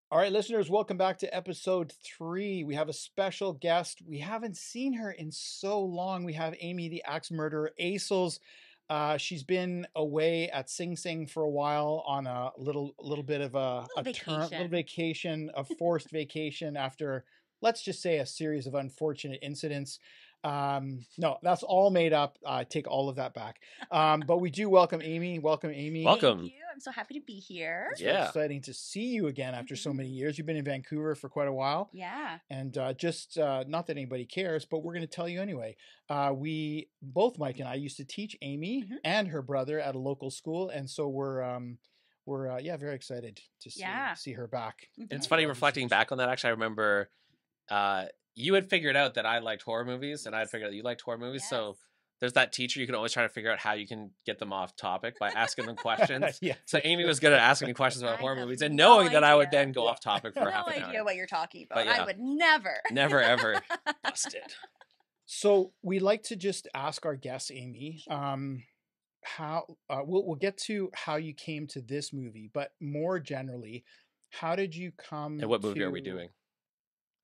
All right, listeners, welcome back to episode 3. We have a special guest. We haven't seen her in so long. We have Amy, the axe murderer, Aisles. She's been away at Sing Sing for a while on a little bit of a little vacation, a forced vacation after, let's just say, a series of unfortunate incidents. No, that's all made up. I take all of that back. But we do welcome Amy. Welcome, Amy. Welcome. Thank you. I'm so happy to be here. It's so exciting to see you again after so many years. You've been in Vancouver for quite a while. Yeah. And just not that anybody cares, but we're going to tell you anyway. We both, Mike and I, used to teach Amy and her brother at a local school, and so we're very excited to see her back. It's funny reflecting back on that. Actually, I remember you had figured out that I liked horror movies, and I had figured out that you liked horror movies. Yes. So there's that teacher, you can always try to figure out how you can get them off topic by asking them questions. Yeah. So Amy was good at asking me questions about horror movies and knowing that I would then go off topic for half an hour. No idea what you're talking about. I would never. Never, ever. Busted. So we like to just ask our guests, Amy, how we'll get to how you came to this movie, but more generally, how did you come and what movie are we doing?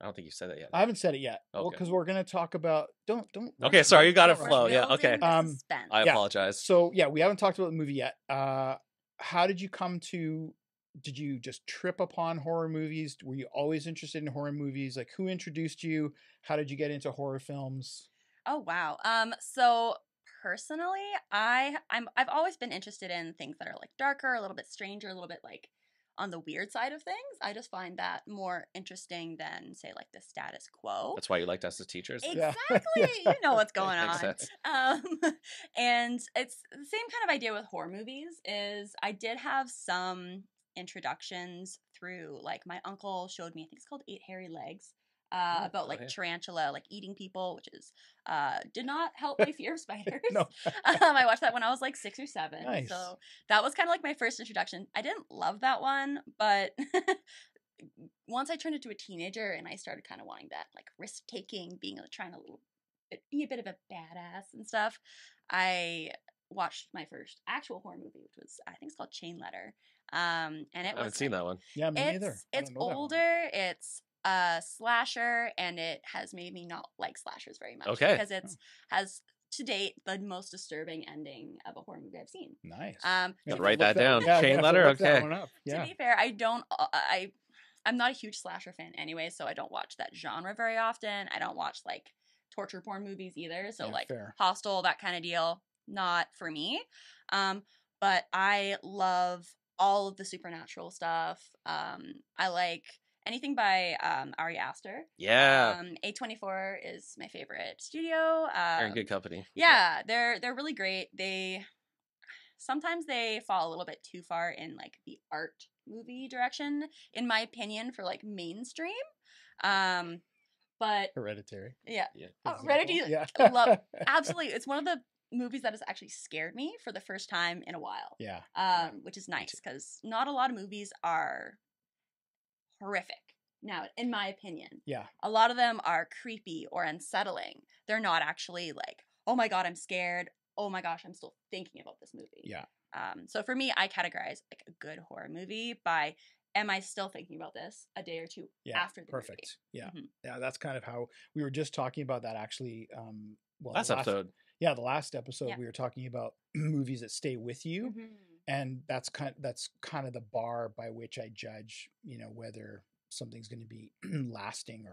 I don't think you said that yet. I haven't said it yet. Okay. Well, because we're going to talk about don't. Okay, sorry, you got to flow. Yeah, okay. I yeah. apologize. So yeah, we haven't talked about the movie yet. How did you come to? Did you just trip upon horror movies? Were you always interested in horror movies? Like, who introduced you? How did you get into horror films? Oh wow. So personally, I've always been interested in things that are like darker, a little bit stranger, a little bit like on the weird side of things. I just find that more interesting than, say, like the status quo. That's why you liked us as teachers. Exactly. Yeah. You know what's going on. Makes sense. And it's the same kind of idea with horror movies. Is I did have some introductions through, like, my uncle showed me, I think it's called 8 Hairy Legs. About like tarantula, like eating people, which is did not help my fear of spiders. No. I watched that when I was like 6 or 7. Nice. So that was kind of like my first introduction. I didn't love that one, but once I turned into a teenager and I started kind of wanting that like risk taking, trying to be a bit of a badass and stuff, I watched my first actual horror movie, which was, I think it's called Chain Letter. And it was, I haven't seen that one. Yeah, me neither. It's older. It's a slasher, and it has made me not like slashers very much. Okay. Because it has to date the most disturbing ending of a horror movie I've seen. Nice. Write that down. Yeah, Chain Letter. Okay. Yeah. To be fair, I'm not a huge slasher fan anyway, so I don't watch that genre very often. I don't watch like torture porn movies either. So like fair. Hostel, that kind of deal, not for me. But I love all of the supernatural stuff. I like anything by Ari Aster. Yeah. A24 is my favorite studio. They're in good company. Yeah, they're really great. Sometimes they fall a little bit too far in like the art movie direction, in my opinion, for like mainstream. But Hereditary. Yeah. Hereditary. Yeah. Absolutely. It's one of the movies that has actually scared me for the first time in a while. Yeah. Which is nice because not a lot of movies are horrific now, in my opinion. Yeah. A lot of them are creepy or unsettling. They're not actually like, oh my God, I'm scared. Oh my gosh, I'm still thinking about this movie. Yeah. So for me, I categorize like a good horror movie by, am I still thinking about this a day or two after the movie? Yeah. Mm-hmm. Yeah, that's kind of how we were just talking about that actually. Last episode. Yeah, the last episode we were talking about movies that stay with you. Mm-hmm. And that's kind of the bar by which I judge, whether something's going to be lasting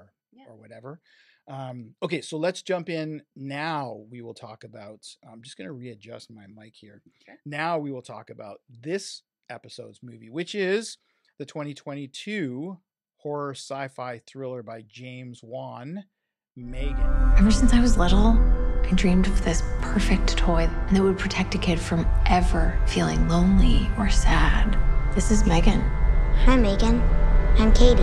or whatever. Okay, so let's jump in. Now we will talk about, I'm just going to readjust my mic here. Okay. Now we will talk about this episode's movie, which is the 2022 horror sci-fi thriller by James Wan, M3GAN. Ever since I was little, I dreamed of this perfect toy that would protect a kid from ever feeling lonely or sad. This is M3GAN. Hi, M3GAN. I'm Katie.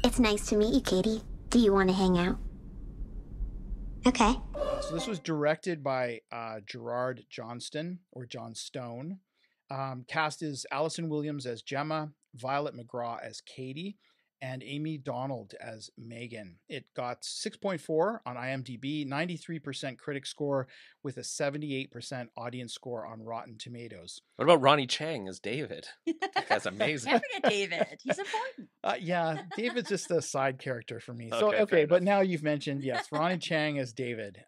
It's nice to meet you, Katie. Do you want to hang out? Okay. So this was directed by Gerard Johnston, or John Stone. Cast is Allison Williams as Gemma, Violet McGraw as Katie, and Amy Donald as M3GAN. It got 6.4 on IMDb, 93% critic score with a 78% audience score on Rotten Tomatoes. What about Ronnie Chang as David? That guy's amazing. Can't forget David. He's important. Yeah, David's just a side character for me. So, Okay, okay, fair but enough. now you've mentioned, yes, Ronnie Chang as David.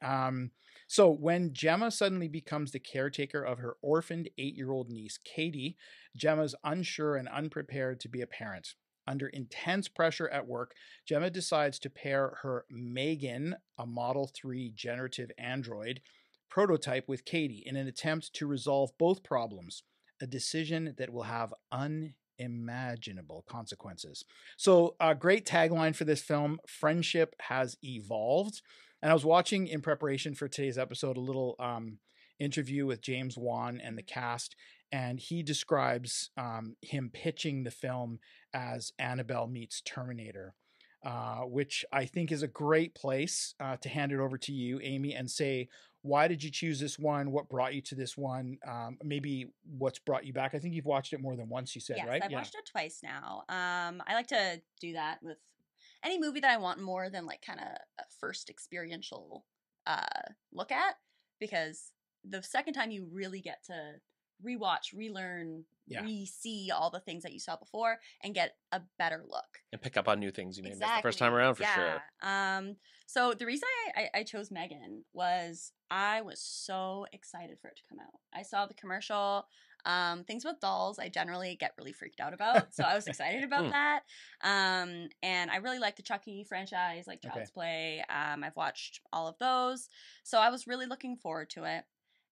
So when Gemma suddenly becomes the caretaker of her orphaned 8-year-old niece, Katie, Gemma's unsure and unprepared to be a parent. Under intense pressure at work, Gemma decides to pair her M3GAN, a Model 3 generative android, prototype with Katie in an attempt to resolve both problems, a decision that will have unimaginable consequences. So a great tagline for this film, friendship has evolved. And I was watching in preparation for today's episode a little interview with James Wan and the cast, and he describes him pitching the film as Annabelle meets Terminator, which I think is a great place to hand it over to you, Amy, and say, why did you choose this one? What brought you to this one? Maybe what's brought you back? I think you've watched it more than once, you said, Yes, right? I've watched it twice now. I like to do that with any movie that I want more than like kind of a first experiential look at, because the second time you really get to rewatch, relearn, re-see all the things that you saw before and get a better look. And pick up on new things you may have missed the first time around, for sure. So the reason I chose M3GAN was I was so excited for it to come out. I saw the commercial. Things with dolls I generally get really freaked out about, so I was excited about that. And I really like the Chucky franchise, like Child's Play. I've watched all of those, so I was really looking forward to it.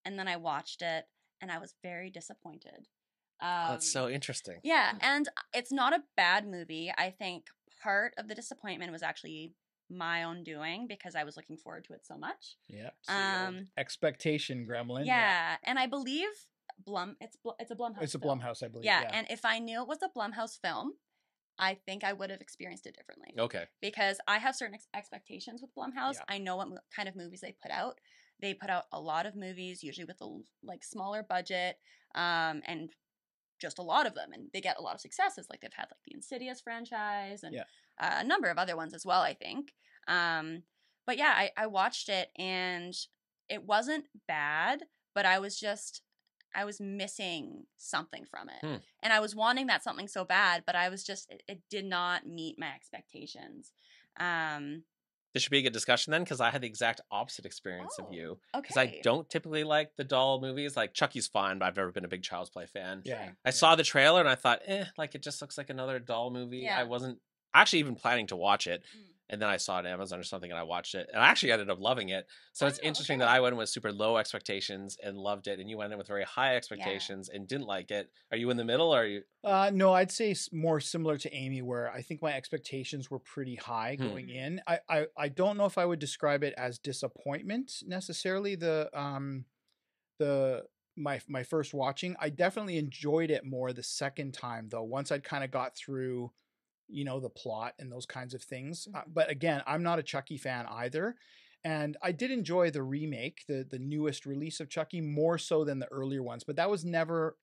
And then I watched it, and I was very disappointed. That's so interesting. Yeah, and it's not a bad movie. I think part of the disappointment was actually my own doing because I was looking forward to it so much. Yeah. Expectation gremlin. Yeah, and I believe it's a Blumhouse. It's a Blumhouse, I believe. Yeah, and if I knew it was a Blumhouse film, I think I would have experienced it differently. Okay. Because I have certain expectations with Blumhouse. I know what kind of movies they put out. They put out a lot of movies, usually with a smaller budget, and just a lot of them, and they get a lot of successes. Like they've had like the Insidious franchise and a number of other ones as well, I think. But yeah, I watched it and it wasn't bad, but I was missing something from it. And I was wanting that something so bad, but I was just, it did not meet my expectations. This should be a good discussion then, because I had the exact opposite experience of you. Because I don't typically like the doll movies. Like Chucky's fine, but I've never been a big Child's Play fan. I saw the trailer and I thought, like it just looks like another doll movie. I wasn't actually even planning to watch it. And then I saw it on Amazon or something and I watched it. And I actually ended up loving it. So it's interesting that I went in with super low expectations and loved it. And you went in with very high expectations and didn't like it. Are you in the middle or are you? No, I'd say more similar to Amy, where I think my expectations were pretty high going in. I don't know if I would describe it as disappointment necessarily. My first watching, I definitely enjoyed it more the second time though. Once I'd kind of got through, the plot and those kinds of things. But again, I'm not a Chucky fan either. And I did enjoy the remake, the newest release of Chucky, more so than the earlier ones. But that was never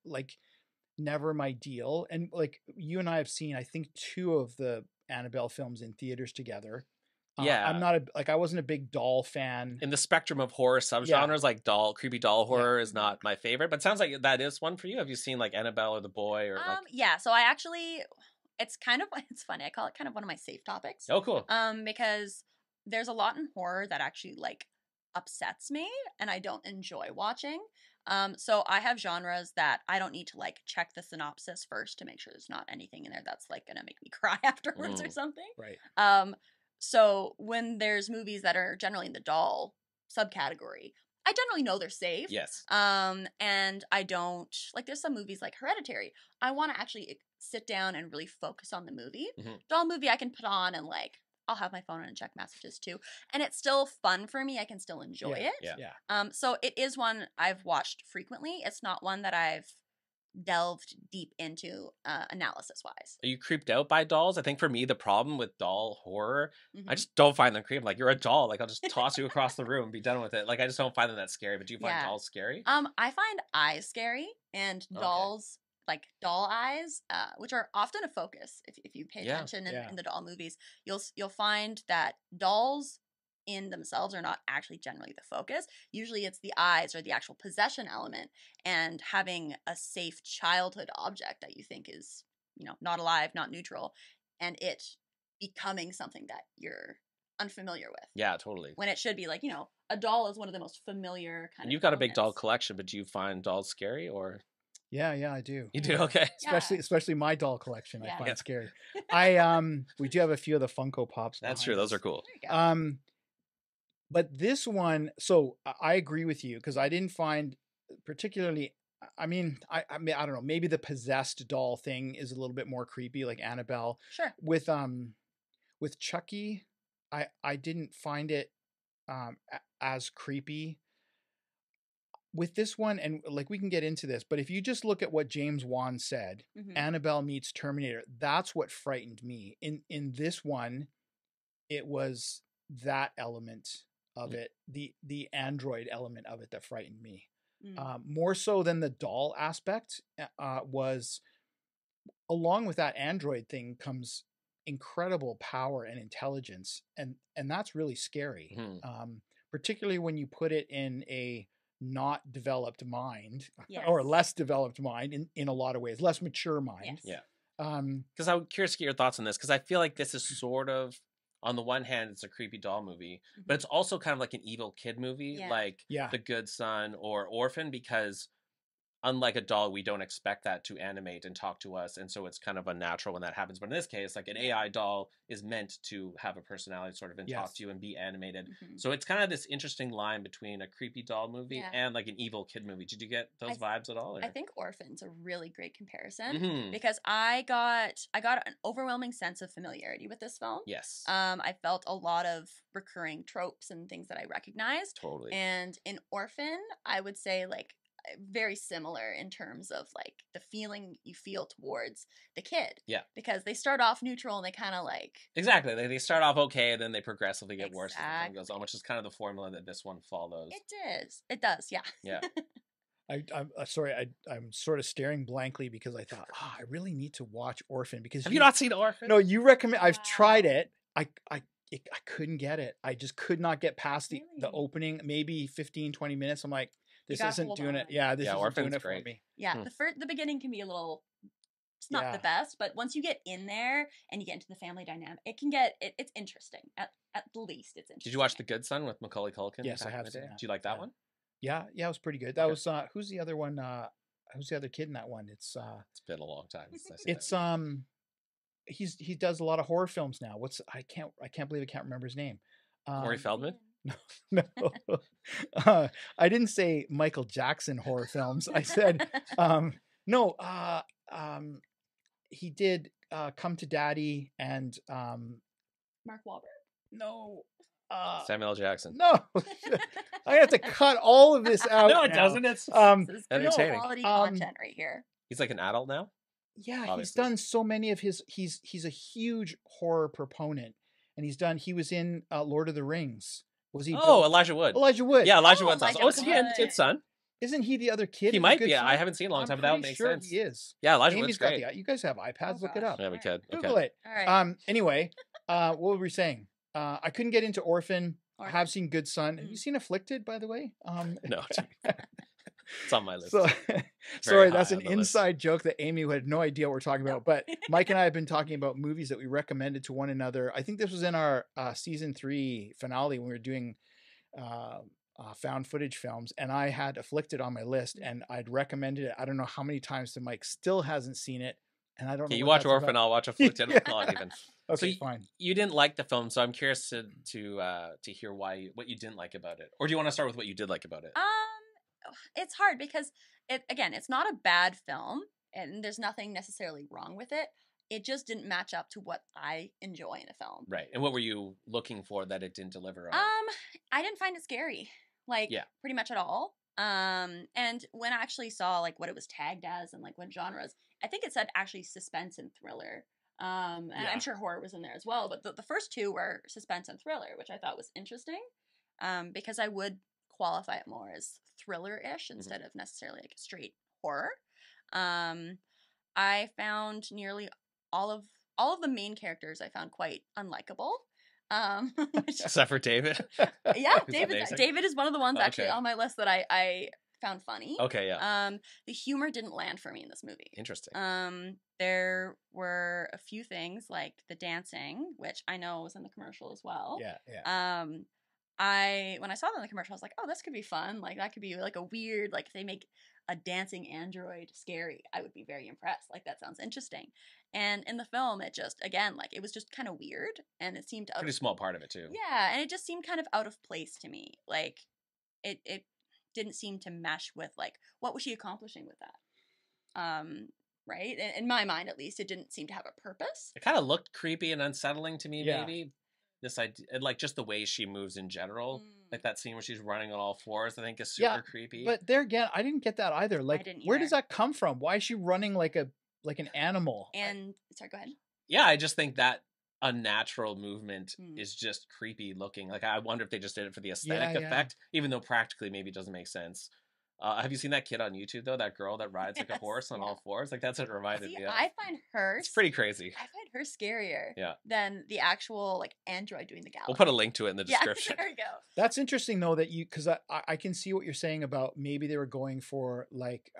my deal. And like you and I have seen, I think 2 of the Annabelle films in theaters together. I'm not I wasn't a big doll fan. In the spectrum of horror subgenres, like creepy doll horror is not my favorite. But it sounds like that is one for you. Have you seen like Annabelle or The Boy or Yeah, so I actually, it's funny. I call it kind of one of my safe topics. Oh, cool. Because there's a lot in horror that actually like upsets me and I don't enjoy watching. So I have genres that I don't need to like check the synopsis first to make sure there's not anything in there that's like gonna make me cry afterwards or something. Right. So when there's movies that are generally in the doll subcategory, I generally know they're safe. Yes. And I don't like. There's some movies like Hereditary. I want to actually sit down and really focus on the movie. Doll movie I can put on and like I'll have my phone and check messages too, and it's still fun for me. I can still enjoy it. Yeah. So it is one I've watched frequently. It's not one that I've delved deep into analysis wise. Are you creeped out by dolls? I think for me the problem with doll horror, I just don't find them creepy. Like you're a doll, like I'll just toss you across the room and be done with it. Like I just don't find them that scary. But do you find dolls scary? I find eyes scary and dolls like doll eyes, which are often a focus. If you pay attention in the doll movies, you'll find that dolls in themselves are not actually generally the focus. Usually it's the eyes or the actual possession element, and having a safe childhood object that you think is, not alive, not neutral, and it becoming something that you're unfamiliar with. Yeah, totally. When it should be like, a doll is one of the most familiar kind of You've got elements. a big doll collection, but do you find dolls scary or? Yeah, I do. You do? Okay. Especially my doll collection, I find scary. We do have a few of the Funko Pops. That's true. Those are cool. But this one, so I agree with you, because I didn't find particularly. I mean, I don't know. Maybe the possessed doll thing is a little bit more creepy, like Annabelle. Sure. With Chucky, I didn't find it as creepy. With this one, and like we can get into this, but if you just look at what James Wan said, Annabelle meets Terminator, that's what frightened me. In this one, it was that element of it, the android element of it, that frightened me. More so than the doll aspect. Was, along with that android thing comes incredible power and intelligence, and that's really scary. Particularly when you put it in a not developed mind, or less developed mind in a lot of ways, less mature mind. Because I'm curious to get your thoughts on this, because I feel like this is sort of, on the one hand, it's a creepy doll movie, but it's also kind of like an evil kid movie, like The Good Son or Orphan, because unlike a doll, we don't expect that to animate and talk to us, and so it's kind of unnatural when that happens. But in this case, like an AI doll is meant to have a personality sort of and talk to you and be animated. So it's kind of this interesting line between a creepy doll movie and like an evil kid movie. Did you get those vibes at all? Or? I think Orphan's a really great comparison because I got an overwhelming sense of familiarity with this film. Yes. I felt a lot of recurring tropes and things that I recognized. Totally. And in Orphan, I would say like very similar in terms of like the feeling you feel towards the kid. Yeah. Because they start off neutral and they kind of like... Exactly. They start off okay and then they progressively get worse as the film goes on, which is kind of the formula that this one follows. It does, yeah. Yeah. I'm sorry, I'm sort of staring blankly because I thought, I really need to watch Orphan. Because have you not seen Orphan? No, you recommend. I've tried it. I couldn't get it. I just could not get past the opening, maybe 15, 20 minutes. I'm like, this isn't doing it. Yeah, this isn't doing it for me. Yeah, the beginning can be a little, it's not the best, but once you get in there and you get into the family dynamic, it can get, it's interesting. At the least, it's interesting. Did you watch The Good Son with Macaulay Culkin? Yes, I have seen that. Do you like that one? Yeah, it was pretty good. That was, who's the other one? Who's the other kid in that one? It's been a long time since he does a lot of horror films now. I can't believe I can't remember his name. Maury Feldman? No. I didn't say Michael Jackson horror films. I said no. He did Come to Daddy and Mark Wahlberg. No. Samuel L. Jackson. No. I have to cut all of this out. No, it doesn't. It's entertaining. Quality content right here. He's like an adult now? Yeah, obviously. He's done so many of his. He's a huge horror proponent, and he was in Lord of the Rings. Was he? Oh, Elijah Wood. Elijah Wood. Yeah, Elijah Wood's awesome. Oh, is he in Good Son? Isn't he the other kid? He might be. I haven't seen in a long time, but that would make sense. He is. Yeah, Elijah Wood's great. You guys have iPads. Look it up. Yeah, we could. Google it. All right. Anyway, what were we saying? I couldn't get into Orphan. I have seen Good Son. Have you seen Afflicted, by the way? No. It's on my list. So, sorry, that's an inside joke that Amy had no idea what we're talking about. But Mike and I have been talking about movies that we recommended to one another. I think this was in our season 3 finale when we were doing found footage films, and I had Afflicted on my list, and I'd recommended it. I don't know how many times to Mike. Still hasn't seen it, and I don't know. You watch Orphan, I'll watch Afflicted. Not even. Okay, so fine. You didn't like the film, so I'm curious to hear what you didn't like about it, or do you want to start with what you did like about it? It's hard because it's not a bad film, and there's nothing necessarily wrong with it. It just didn't match up to what I enjoy in a film. Right. And what were you looking for that it didn't deliver on? I didn't find it scary, pretty much at all. And when I actually saw like what it was tagged as and like what genres, I think it said actually suspense and thriller. And I'm sure horror was in there as well, but the first two were suspense and thriller, which I thought was interesting, because I would qualify it more as thriller-ish instead of necessarily like a straight horror. I found nearly all of the main characters I found quite unlikable. Except for David. Yeah, Who's David is one of the ones actually Okay. on my list that I found funny. Okay, yeah. The humor didn't land for me in this movie. Interesting. There were a few things like the dancing, which I know was in the commercial as well. Yeah. When I saw that in the commercial, I was like, oh, this could be fun. Like that could be like a weird, like if they make a dancing android scary, I would be very impressed. Like that sounds interesting. And in the film, it just, again, like it was just kind of weird, and it seemed pretty small part of it too. Yeah, and it just seemed kind of out of place to me. Like it didn't seem to mesh with like what was she accomplishing with that. Right? In my mind, at least, it didn't seem to have a purpose. It kind of looked creepy and unsettling to me, Yeah. maybe. This idea, like just the way she moves in general, like that scene where she's running on all fours, I think is super creepy. But there again, I didn't get that either. Like, where does either. that come from? Why is she running like an animal? And sorry, go ahead. Yeah, I just think that unnatural movement is just creepy looking. Like, I wonder if they just did it for the aesthetic effect, even though practically maybe it doesn't make sense. Have you seen that kid on YouTube though? That girl that rides like a horse on all fours? Like that's what it reminded me of. I find her. It's pretty crazy. I find her scarier. Yeah. Than the actual like android doing the gallop. We'll put a link to it in the description. Yeah, there you go. That's interesting though that because I can see what you're saying about maybe they were going for like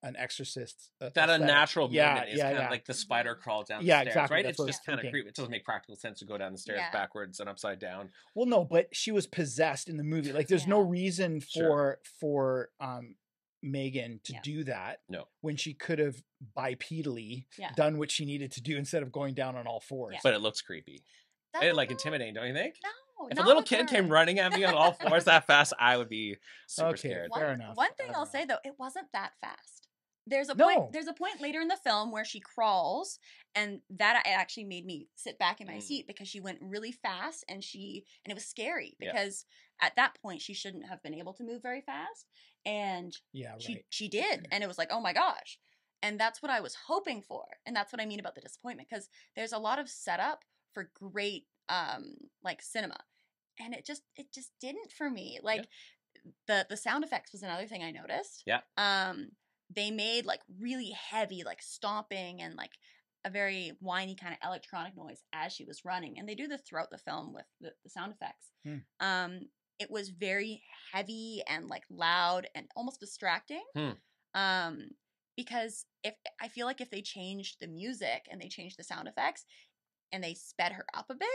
an exorcist. That unnatural movement is kind of like the spider crawl down the stairs, exactly. right? That's It's just kind of creepy. It doesn't make practical sense to go down the stairs backwards and upside down. Well, no, but she was possessed in the movie. Like, there's no reason for M3GAN to do that when she could have bipedally done what she needed to do instead of going down on all fours. But it looks creepy. It like intimidating, don't you think? No. If a little kid came running at me on all fours that fast, I would be super scared. Fair enough. One thing I'll say though, it wasn't that fast. There's a point later in the film where she crawls, and that actually made me sit back in my seat because she went really fast, and it was scary because at that point she shouldn't have been able to move very fast, and she did, and it was like, oh my gosh. And that's what I was hoping for, and that's what I mean about the disappointment, because there's a lot of setup for great like cinema, and it just didn't for me. Like the sound effects was another thing I noticed. They made like really heavy like stomping and like a very whiny kind of electronic noise as she was running, and they do this throughout the film with the sound effects. It was very heavy and like loud and almost distracting. Because I feel like if they changed the music and they changed the sound effects and they sped her up a bit,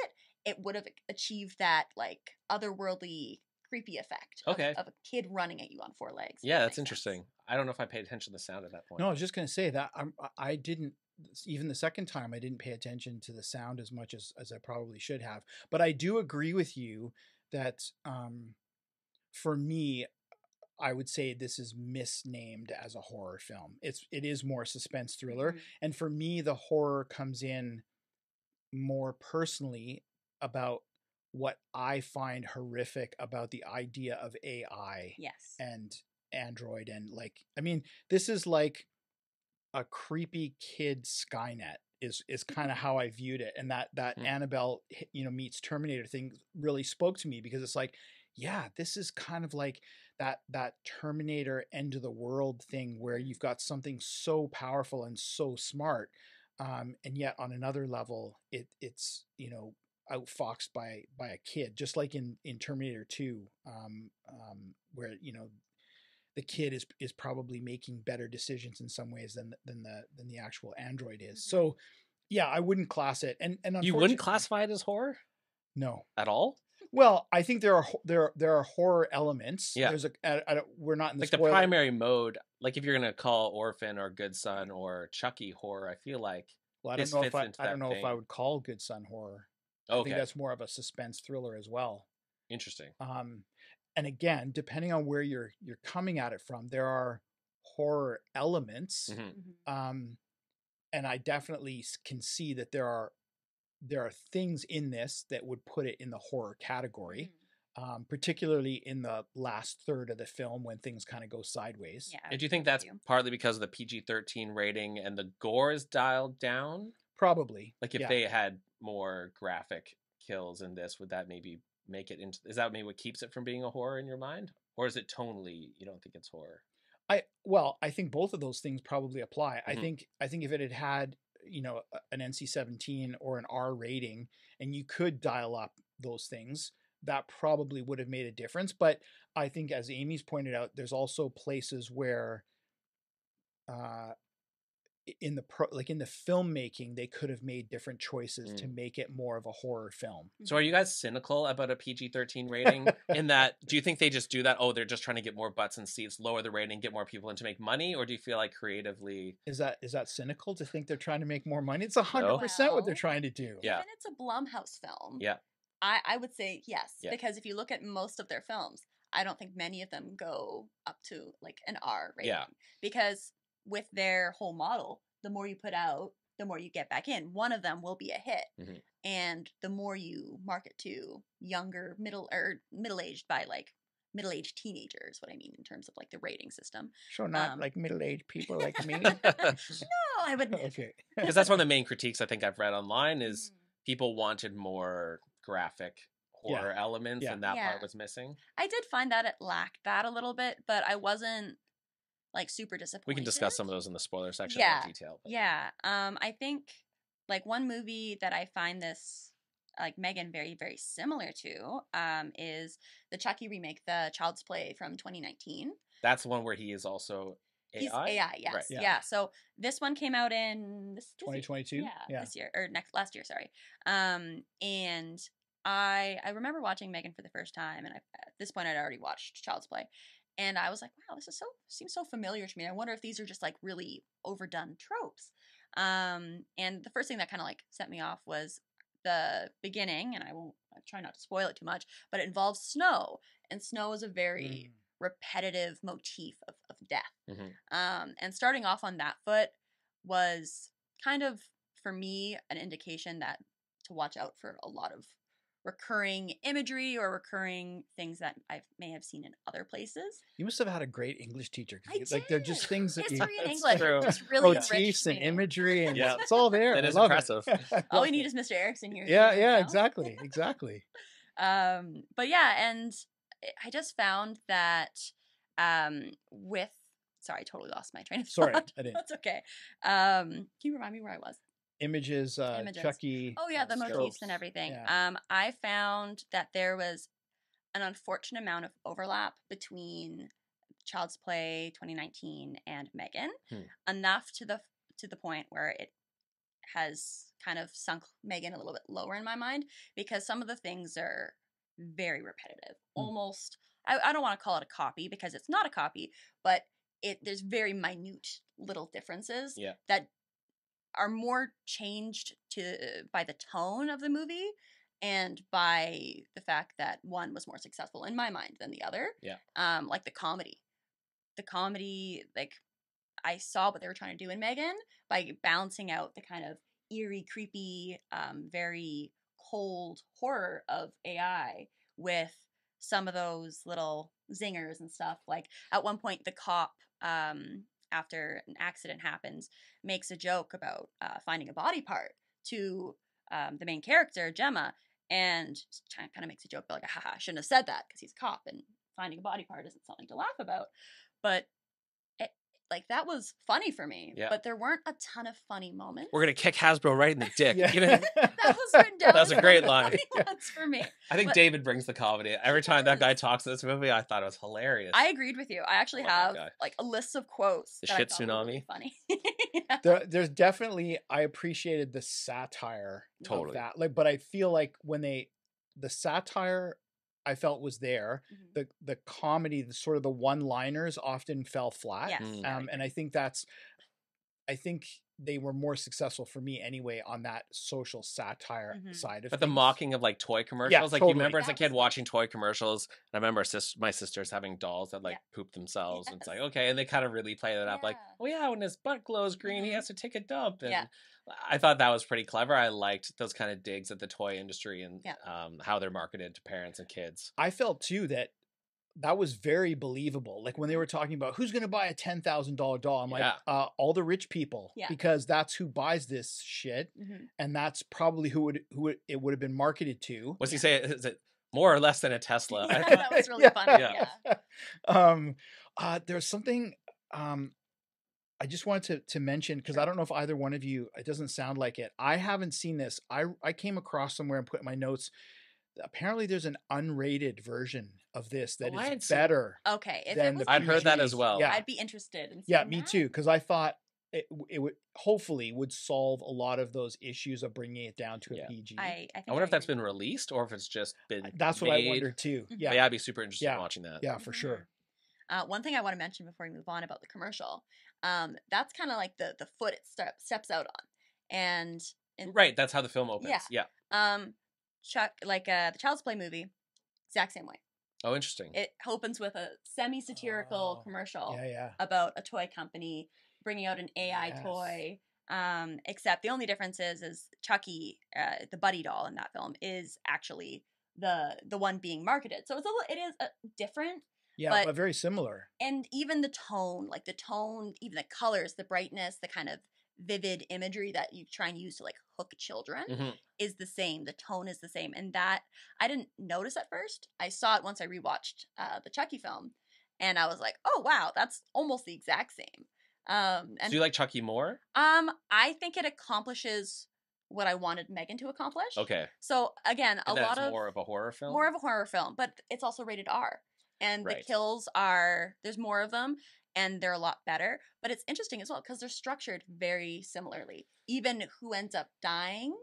it would have achieved that like otherworldly creepy effect of a kid running at you on four legs. Yeah, that's interesting. I don't know if I paid attention to the sound at that point. No, I was just going to say that I didn't, even the second time, I didn't pay attention to the sound as much as I probably should have. But I do agree with you that for me, I would say this is misnamed as a horror film. It is more suspense thriller. And for me, the horror comes in more personally about what I find horrific about the idea of AI and Android. And like, I mean, this is like a creepy kid Skynet is kind of how I viewed it. And that Annabelle, meets Terminator thing really spoke to me, because it's like, yeah, this is kind of like that Terminator end of the world thing where you've got something so powerful and so smart. And yet on another level, it's outfoxed by a kid, just like in Terminator 2, where the kid is probably making better decisions in some ways than the actual android is. So yeah, I wouldn't class it. And you wouldn't classify it as horror? No, at all. Well, I think there are horror elements. Yeah, there's we're not in the like the primary mode. Like if you're gonna call Orphan or Good Son or Chucky horror, I feel like I don't know if I would call Good Son horror. I think that's more of a suspense thriller as well. Interesting. And again, depending on where you're coming at it from, there are horror elements. And I definitely can see that there are things in this that would put it in the horror category, particularly in the last third of the film when things kind of go sideways. Yeah, and do you think that's partly because of the PG-13 rating and the gore is dialed down? Probably. Like if they had more graphic kills in this, would that maybe make it into? Is that maybe what keeps it from being a horror in your mind, or is it tonally you don't think it's horror? I think both of those things probably apply. I think if it had an NC-17 or an R rating, and you could dial up those things, that probably would have made a difference. But I think, as Amy's pointed out, there's also places where in the filmmaking, they could have made different choices to make it more of a horror film. So are you guys cynical about a PG-13 rating? In that, do you think they just do that? Oh, they're just trying to get more butts and seats, lower the rating, get more people in to make money? Or do you feel like creatively... Is that cynical to think they're trying to make more money? It's 100% what they're trying to do. Yeah. Even it's a Blumhouse film. Yeah. I would say yes, because if you look at most of their films, I don't think many of them go up to like an R rating. Yeah. Because with their whole model, the more you put out, the more you get back in. One of them will be a hit. And the more you market to younger, middle-aged by like middle-aged teenagers, what I mean in terms of like the rating system. So not like middle-aged people like me? No, I wouldn't. Okay. Because that's one of the main critiques I think I've read online is people wanted more graphic horror elements, and that part was missing. I did find that it lacked that a little bit, but I wasn't like super disappointed. We can discuss some of those in the spoiler section in detail. But. Yeah. I think like one movie that I find this like M3GAN very, very similar to is the Chucky remake, the Child's Play from 2019. That's the one where he is also AI? He's AI, yes. Right. Yeah. So this one came out in 2022? Yeah, this year. Or last year, sorry. And I remember watching M3GAN for the first time, and at this point I'd already watched Child's Play. And I was like, wow, this seems so familiar to me. I wonder if these are just like really overdone tropes. And the first thing that kind of like set me off was the beginning, and I try not to spoil it too much, but it involves snow. And snow is a very repetitive motif of death. And starting off on that foot was kind of, for me, an indication that to watch out for a lot of recurring imagery or recurring things that I may have seen in other places. You must have had a great English teacher. Like they're just things that history and English just really motifs and imagery, and it's all there. It is impressive. All we need is Mr. Erickson here. Yeah, exactly. But yeah, and I just found that with sorry, I totally lost my train of thought. Sorry, I didn't. That's okay. Can you remind me where I was? Images. Chucky. Oh yeah, the motifs and everything. Yeah. I found that there was an unfortunate amount of overlap between Child's Play 2019 and M3GAN, enough to the point where it has kind of sunk M3GAN a little bit lower in my mind, because some of the things are very repetitive. Almost, I don't want to call it a copy because it's not a copy, but there's very minute little differences that are more changed by the tone of the movie and by the fact that one was more successful in my mind than the other. Yeah. Like the comedy, like I saw what they were trying to do in M3GAN by balancing out the kind of eerie, creepy, very cold horror of AI with some of those little zingers and stuff. Like at one point, the cop, after an accident happens, makes a joke about finding a body part to the main character, Gemma, and kind of makes a joke about like, haha, I shouldn't have said that because he's a cop and finding a body part isn't something to laugh about. But like that was funny for me, but there weren't a ton of funny moments. We're gonna kick Hasbro right in the dick. That was written down. That was a great line. For me, I think David brings the comedy. Every time that guy talks in this movie, I thought it was hilarious. I agreed with you. I actually have like a list of quotes. The shit tsunami. Really funny. There's definitely, I appreciated the satire of that. Like, but I feel like when the satire, I felt was there. The comedy, the sort of the one-liners often fell flat. Yes. And I think they were more successful for me anyway on that social satire side of But things. the mocking of like toy commercials, Yeah, like totally. you remember as a kid watching toy commercials, and I remember my sisters having dolls that like poop themselves, and it's like, okay, and they kind of really play that up, like, oh yeah, when his butt glows green, he has to take a dump. And I thought that was pretty clever. I liked those kind of digs at the toy industry and how they're marketed to parents and kids. I felt too that was very believable. Like when they were talking about who's going to buy a $10,000 doll, I'm like, all the rich people, because that's who buys this shit, and that's probably who it would have been marketed to. What's he say? Is it more or less than a Tesla? That was really funny. There's something I just wanted to mention, because I don't know if either one of you, it doesn't sound like it. I haven't seen this. I came across somewhere and put in my notes. Apparently, there's an unrated version of this that is better. Okay, if than it was, the I'd heard that PG. as well. Yeah, I'd be interested in seeing yeah, me that. too. Because I thought it would hopefully would solve a lot of those issues of bringing it down to a PG. I think I wonder if that's been released or if it's just been. That's what I wonder too. Mhm. Yeah, But yeah, I'd be super interested in watching that. Yeah, for sure. One thing I want to mention before we move on about the commercial, that's kind of like the foot it steps out on, and right, that's how the film opens. Yeah. Chuck, like the Child's Play movie, exact same way. Oh, interesting. It opens with a semi-satirical commercial about a toy company bringing out an AI toy. Except the only difference is Chucky, the Buddy doll in that film, is actually the one being marketed. So it is different. Yeah, but very similar. And even the tone, even the colors, the brightness, the kind of vivid imagery that you try and use to like hook children is the same. The tone is the same. And that I didn't notice at first. I saw it once I rewatched the Chucky film, and I was like, oh wow, that's almost the exact same. And do you like Chucky more? I think it accomplishes what I wanted M3GAN to accomplish. Okay. So again, a lot of more of a horror film. More of a horror film, but it's also rated R. And the kills there's more of them, and they're a lot better. But it's interesting as well because they're structured very similarly. Even who ends up dying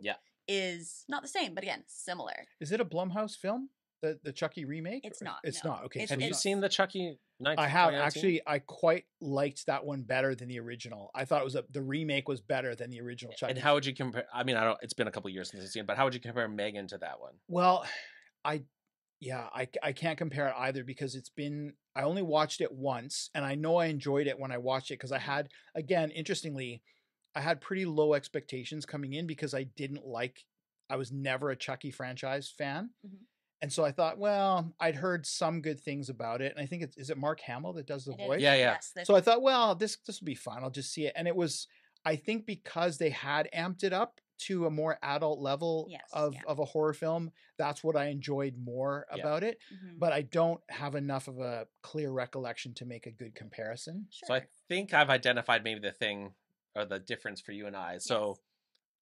is not the same, but again, similar. Is it a Blumhouse film? The Chucky remake? It's not. It's no. not. Okay. Have you seen the Chucky? I have actually. I quite liked that one better than the original. I thought the remake was better than the original Chucky. And how would you compare? I mean, it's been a couple years since I've seen it, but how would you compare M3GAN to that one? Well, I can't compare it either because I only watched it once, and I know I enjoyed it when I watched it because I had, again, interestingly, I had pretty low expectations coming in because I was never a Chucky franchise fan. And so I thought, well, I'd heard some good things about it. And I think is it Mark Hamill that does the voice? Yeah. Yes, so I thought, well, this will be fun. I'll just see it. And it was, I think because they had amped it up to a more adult level of a horror film, that's what I enjoyed more about it. But I don't have enough of a clear recollection to make a good comparison. Sure. So I think I've identified maybe the thing or the difference for you and I. So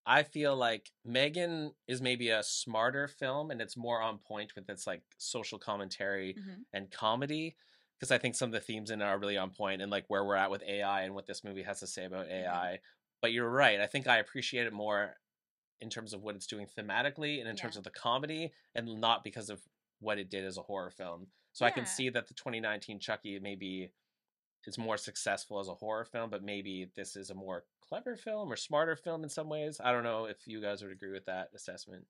I feel like M3GAN is maybe a smarter film and it's more on point with its like social commentary and comedy. Because I think some of the themes in it are really on point and like where we're at with AI and what this movie has to say about AI. But you're right. I think I appreciate it more in terms of what it's doing thematically and in terms of the comedy and not because of what it did as a horror film. So I can see that the 2019 Chucky maybe is more successful as a horror film, but maybe this is a more clever film or smarter film in some ways. I don't know if you guys would agree with that assessment.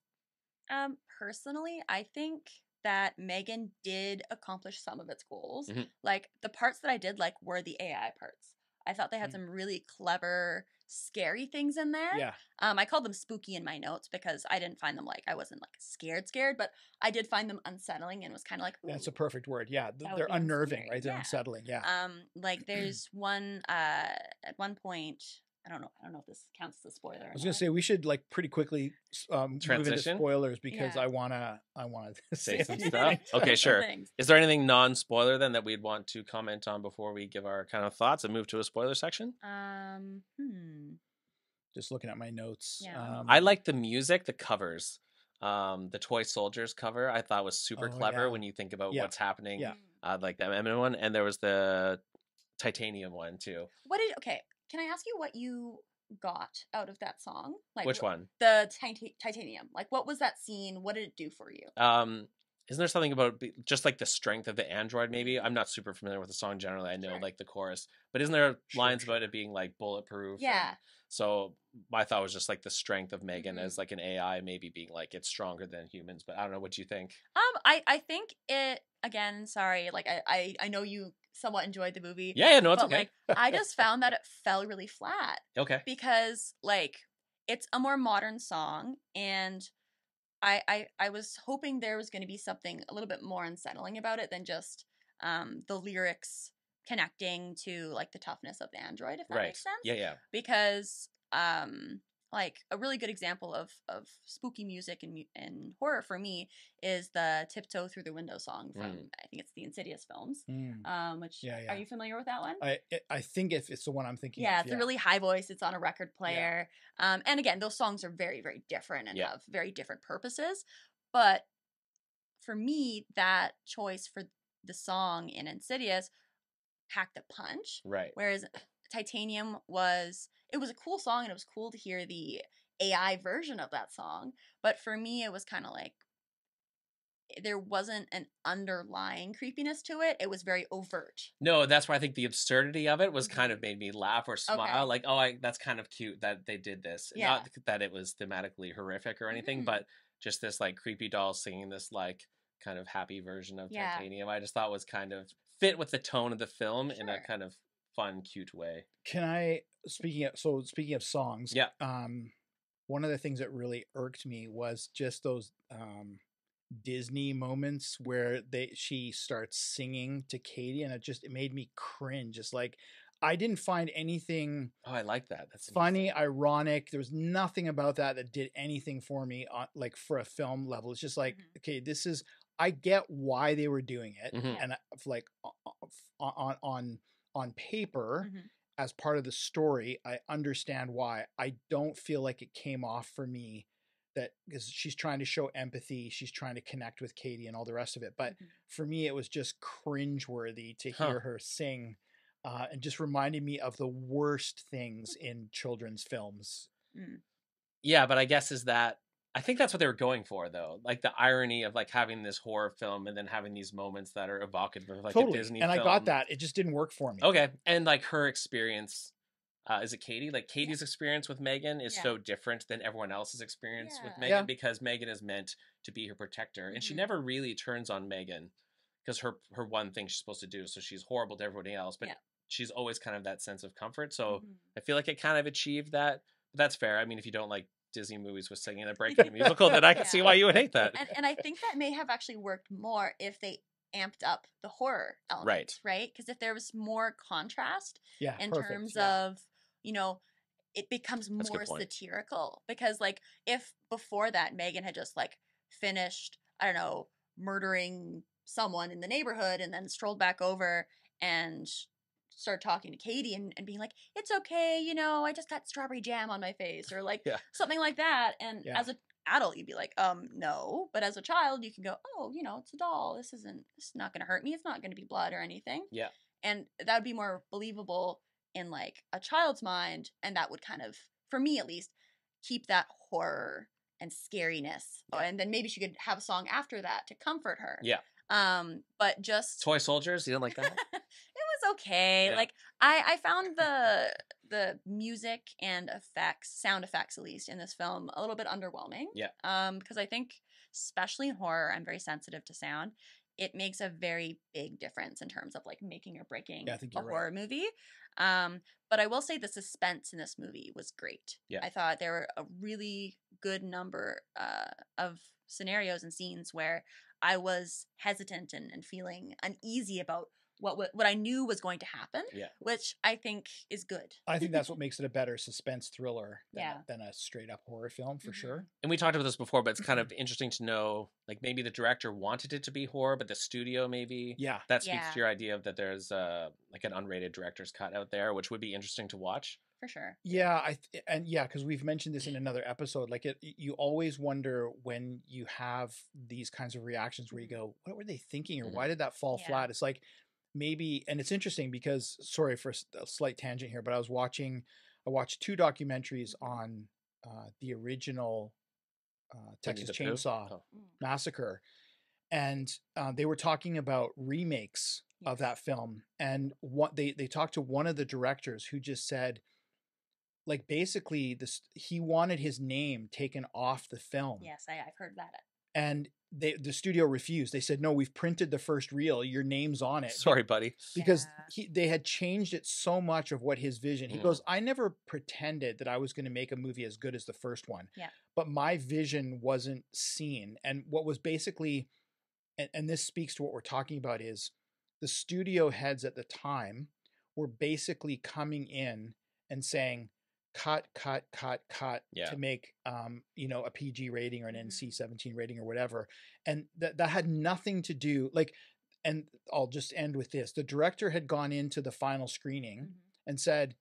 Personally, I think that M3GAN did accomplish some of its goals. Like the parts that I did like were the AI parts. I thought they had some really clever, scary things in there. Yeah. I called them spooky in my notes because I didn't find them I wasn't like scared, but I did find them unsettling and was kind of like, ooh, that's a perfect word. Yeah. They're unnerving, right? They're unsettling. Yeah. Like there's one, at one point, I don't know if this counts as a spoiler. I was going to say we should like pretty quickly move into spoilers because I want to say some stuff. Okay, sure. Is there anything non-spoiler then that we'd want to comment on before we give our kind of thoughts and move to a spoiler section? Just looking at my notes. Yeah. I like the music, the covers. The Toy Soldiers cover I thought was super clever when you think about what's happening. Yeah. Like the M one, and there was the Titanium one too. Can I ask you what you got out of that song? Like which one? The Titanium. Like what was that scene? What did it do for you? Isn't there something about just like the strength of the android maybe? I'm not super familiar with the song generally. I know like the chorus. But isn't there lines about it being like bulletproof? Yeah. So my thought was just like the strength of M3GAN as like an AI maybe being like it's stronger than humans. But I don't know. What do you think? I think it, again, sorry, like I know you somewhat enjoyed the movie. Yeah, no, it's okay. Like, I just found that it fell really flat. Okay. Because like it's a more modern song, and I was hoping there was going to be something a little bit more unsettling about it than just the lyrics connecting to like the toughness of the android, if that makes sense. Yeah. Because like a really good example of spooky music and horror for me is the Tiptoe Through the Window song from I think it's the Insidious films. Which are you familiar with that one? I think if it's the one I'm thinking of. it's a really high voice. It's on a record player. And again, those songs are very, very different and have very different purposes. But for me, that choice for the song in Insidious packed a punch. Right. Whereas Titanium it was a cool song, and it was cool to hear the AI version of that song. But for me, it was kind of like there wasn't an underlying creepiness to it. It was very overt. No, that's why I think the absurdity of it was kind of made me laugh or smile. Like, oh, that's kind of cute that they did this. Yeah. Not that it was thematically horrific or anything, but just this like creepy doll singing this like kind of happy version of Titanium. I just thought was kind of fit with the tone of the film in a kind of fun, cute way. Can I, speaking of songs, one of the things that really irked me was just those Disney moments where she starts singing to Katie, and it made me cringe. Just like, I didn't find anything I like that. That's funny, ironic. There was nothing about that did anything for me like for a film level. It's just like, okay, this is, I get why they were doing it, and like on paper as part of the story, I understand why. I don't feel like it came off for me that because she's trying to show empathy, she's trying to connect with Katie and all the rest of it. But for me, it was just cringeworthy to hear her sing, and just reminded me of the worst things in children's films. Yeah, but I guess I think that's what they were going for, though. Like the irony of like having this horror film and then having these moments that are evocative of like a Disney film. And I got that. It just didn't work for me. Okay. And like her experience, is it Katie? Like Katie's experience with M3GAN is so different than everyone else's experience with M3GAN because M3GAN is meant to be her protector. And she never really turns on M3GAN because her one thing she's supposed to do. So she's horrible to everybody else, but she's always kind of that sense of comfort. So I feel like it kind of achieved that. But that's fair. I mean, if you don't like Disney movies with singing and breaking a musical, then I can see why you would hate that. And I think that may have actually worked more if they amped up the horror element, right? Because if there was more contrast in terms of, it becomes more satirical. Because like if before that M3GAN had just like finished, I don't know, murdering someone in the neighborhood and then strolled back over and start talking to Katie and being like, it's okay, I just got strawberry jam on my face, or like something like that. And as an adult, you'd be like, no. But as a child, you can go, oh, it's a doll. This is not going to hurt me. It's not going to be blood or anything. Yeah. And that would be more believable in like a child's mind. And that would kind of, for me at least, keep that horror and scariness. Yeah. And then maybe she could have a song after that to comfort her. Yeah. But just Toy Soldiers, you don't like that? It was okay. Yeah. Like I found the music and sound effects at least in this film a little bit underwhelming. Yeah. Because I think especially in horror, I'm very sensitive to sound. It makes a very big difference in terms of like making or breaking a horror movie. But I will say the suspense in this movie was great. Yeah. I thought there were a really good number of scenarios and scenes where I was hesitant and feeling uneasy about what I knew was going to happen, which I think is good. I think that's what makes it a better suspense thriller than a straight up horror film, for sure. And we talked about this before, but it's kind of interesting to know, like maybe the director wanted it to be horror, but the studio maybe. Yeah. That speaks to your idea of that there's like an unrated director's cut out there, which would be interesting to watch. For sure. Yeah, because we've mentioned this in another episode. Like you always wonder when you have these kinds of reactions where you go, "What were they thinking?" or "Why did that fall flat?" It's like maybe, and it's interesting because, sorry for a slight tangent here, but I watched two documentaries on the original Texas Chainsaw Massacre, and they were talking about remakes of that film, and what they talked to one of the directors who just said, like, basically he wanted his name taken off the film. Yes, I've heard that. And the studio refused. They said, no, we've printed the first reel. Your name's on it. Sorry, buddy. Because they had changed it so much of what his vision. He goes, I never pretended that I was going to make a movie as good as the first one. Yeah. But my vision wasn't seen. And what was basically, and this speaks to what we're talking about, is the studio heads at the time were basically coming in and saying, cut Yeah. to make a PG rating or an NC-17 rating or whatever, and that had nothing to do like. And I'll just end with this: the director had gone into the final screening and said,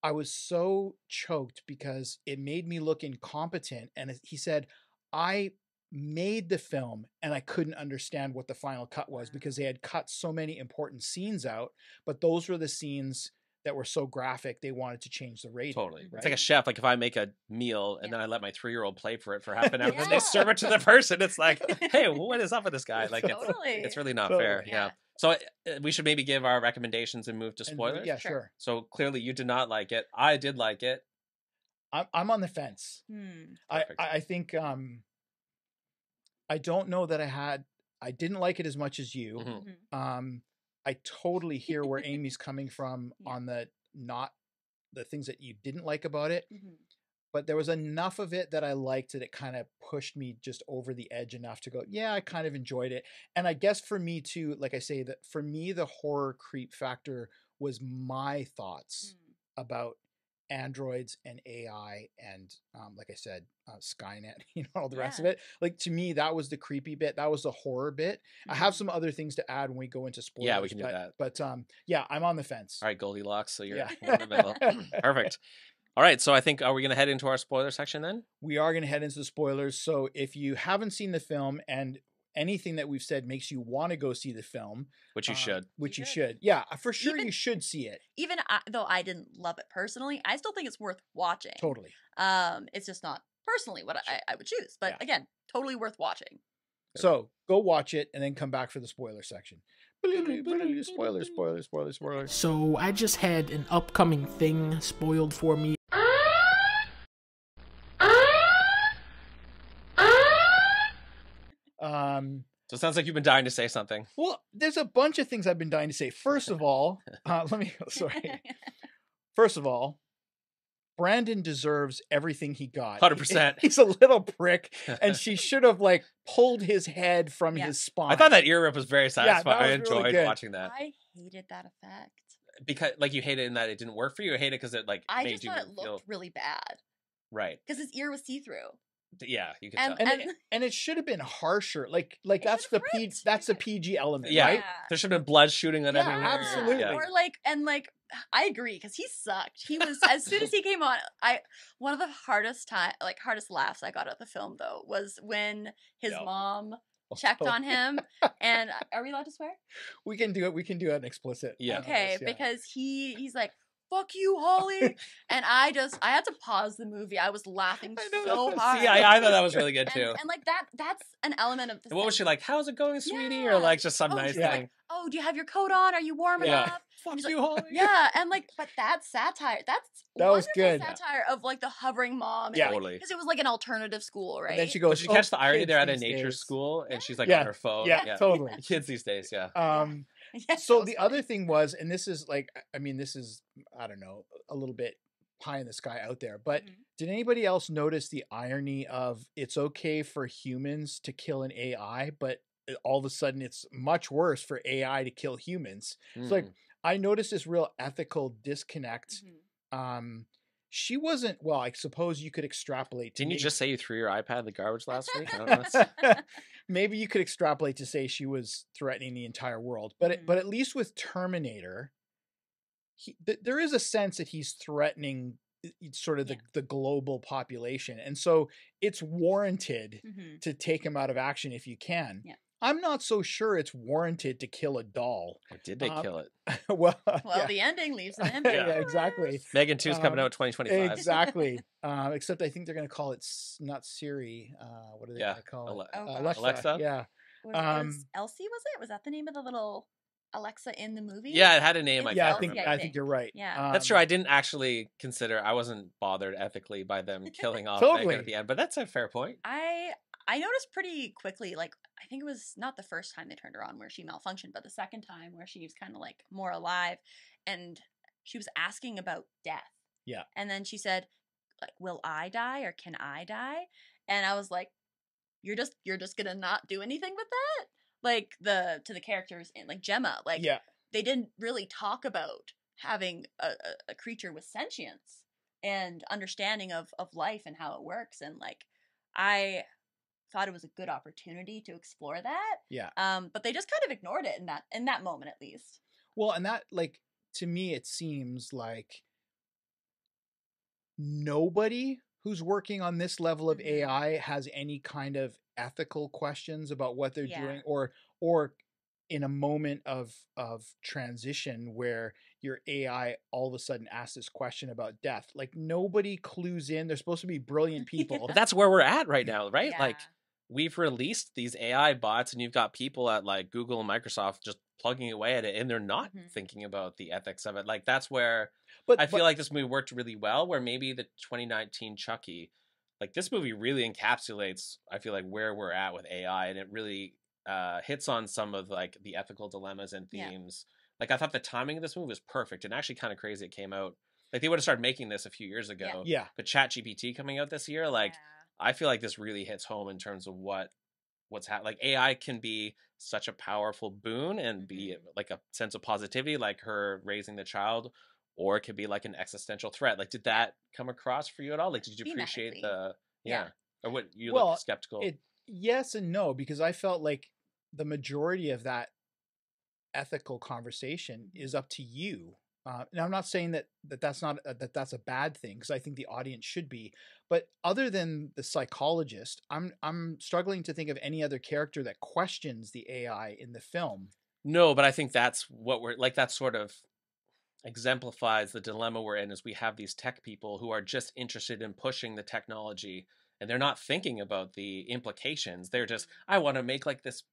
"I was so choked because it made me look incompetent," and he said, "I made the film and I couldn't understand what the final cut was because they had cut so many important scenes out, but those were the scenes that were so graphic they wanted to change the rating." Totally. Right? It's like a chef. Like if I make a meal and then I let my 3-year-old play for it for half an hour, Yeah. then they serve it to the person. It's like, hey, what is up with this guy? Like Totally. it's really not Totally. fair. Yeah. So we should maybe give our recommendations and move to spoilers. Yeah, sure. So clearly you did not like it. I did like it. I'm on the fence. I think I don't know that I didn't like it as much as you. I totally hear where Amy's coming from on the things that you didn't like about it. But there was enough of it that I liked that it kind of pushed me just over the edge enough to go, yeah, I kind of enjoyed it. And I guess for me too, like I say, that for me, the horror creep factor was my thoughts about androids and AI and, like I said, Skynet, all the rest of it. Like to me, that was the creepy bit. That was the horror bit. I have some other things to add when we go into spoilers. Yeah, we can do that. But yeah, I'm on the fence. All right, Goldilocks. So you're in the middle. Perfect. All right, so I think, are we going to head into our spoiler section then? We are going to head into the spoilers. So if you haven't seen the film and anything that we've said makes you want to go see the film, which you should. You should. Yeah, for sure you should see it. Even though I didn't love it personally, I still think it's worth watching. Totally. It's just not personally what I would choose. But again, totally worth watching. So go watch it and then come back for the spoiler section. Spoilers. So I just had an upcoming thing spoiled for me. So it sounds like you've been dying to say something. Well, there's a bunch of things I've been dying to say. First of all, First of all, Brandon deserves everything he got. 100%. He's a little prick, and she should have pulled his head from his spine. I thought that ear rip was very satisfying. I enjoyed really watching that. I hated that effect. Because you hate it in that it didn't work for you, or hate it because it I made just you thought it looked really bad. Right. Because his ear was see-through. Yeah, you could tell. And it should have been harsher. Like that's the PG element, yeah. right? There should have been blood shooting on everywhere. Absolutely. Or I agree, because he sucked. He was, as soon as he came on, one of the hardest laughs I got at the film though was when his mom checked on him. And are we allowed to swear? We can do it. We can do an explicit. Yeah. Okay, because he's like, "Fuck you, Holly," and I had to pause the movie. I was laughing so hard. See, I thought that was really good too. And that's an element of the. What was she like? How's it going, sweetie? Or just some nice thing. Like, oh, do you have your coat on? Are you warm enough? Fuck you, Holly. Yeah, and but that satire, that was good. Satire of the hovering mom. Yeah, totally. Because it was an alternative school, right? And then she goes, "Did you catch the irony? They're at a nature school, and she's on her phone." Yeah, totally. Kids these days, yeah. So the other thing was, and this is this is, I don't know, a little bit pie in the sky out there, but did anybody else notice the irony of it's okay for humans to kill an AI, but all of a sudden it's much worse for AI to kill humans? It's I noticed this real ethical disconnect. She wasn't, well, I suppose you could extrapolate. Didn't you just say you threw your iPad in the garbage last week? I don't know. Maybe you could extrapolate to say she was threatening the entire world. But but at least with Terminator, there is a sense that he's threatening sort of the global population. And so it's warranted to take him out of action if you can. Yeah. I'm not so sure it's warranted to kill a doll. Or did they kill it? Well, the ending leaves an empty. Yeah, exactly. M3GAN 2 is coming out 2025. Exactly. Except I think they're going to call it not Siri. What are they going to call it? Alexa. Yeah. Was Elsie, was it? Was that the name of the little Alexa in the movie? Yeah, it had a name. I think you're right. Yeah. That's true. I didn't actually consider. I wasn't bothered ethically by them killing off Totally. M3GAN at the end, but that's a fair point. I noticed pretty quickly, I think it was not the first time they turned her on where she malfunctioned, but the second time where she was kind of more alive, and she was asking about death. Yeah. And then she said, will I die or can I die? And I was like, you're just gonna not do anything with that? To the characters in Gemma, they didn't really talk about having a creature with sentience. and understanding of life and how it works. And like, I thought it was a good opportunity to explore that. Yeah. But they just kind of ignored it in that moment, at least. Well, and that, like, to me, it seems like nobody who's working on this level of AI has any kind of ethical questions about what they're doing, or in a moment of transition where your AI all of a sudden asks this question about death. Like, nobody clues in. They're supposed to be brilliant people. But that's where we're at right now, right? Like, we've released these AI bots, and you've got people at like Google and Microsoft just plugging away at it, and they're not thinking about the ethics of it. Like, that's where I feel like this movie worked really well, where maybe the 2019 Chucky, like, this movie really encapsulates, I feel like, where we're at with AI, and it really hits on some of like the ethical dilemmas and themes. Like, I thought the timing of this movie was perfect, and actually kind of crazy it came out. Like, they would have started making this a few years ago. Yeah. But ChatGPT coming out this year, like, I feel like this really hits home in terms of what's happening. Like, AI can be such a powerful boon and be like a sense of positivity, like her raising the child, or it could be like an existential threat. Like, did that come across for you at all? Like, did you appreciate the or what you look skeptical? Yes and no, because I felt like the majority of that ethical conversation is up to you. And I'm not saying that's not that's a bad thing, because I think the audience should be. But other than the psychologist, I'm struggling to think of any other character that questions the AI in the film. No, but I think that's what we're like. That sort of exemplifies the dilemma we're in, is we have these tech people who are just interested in pushing the technology, and they're not thinking about the implications. They're just, I want to make like this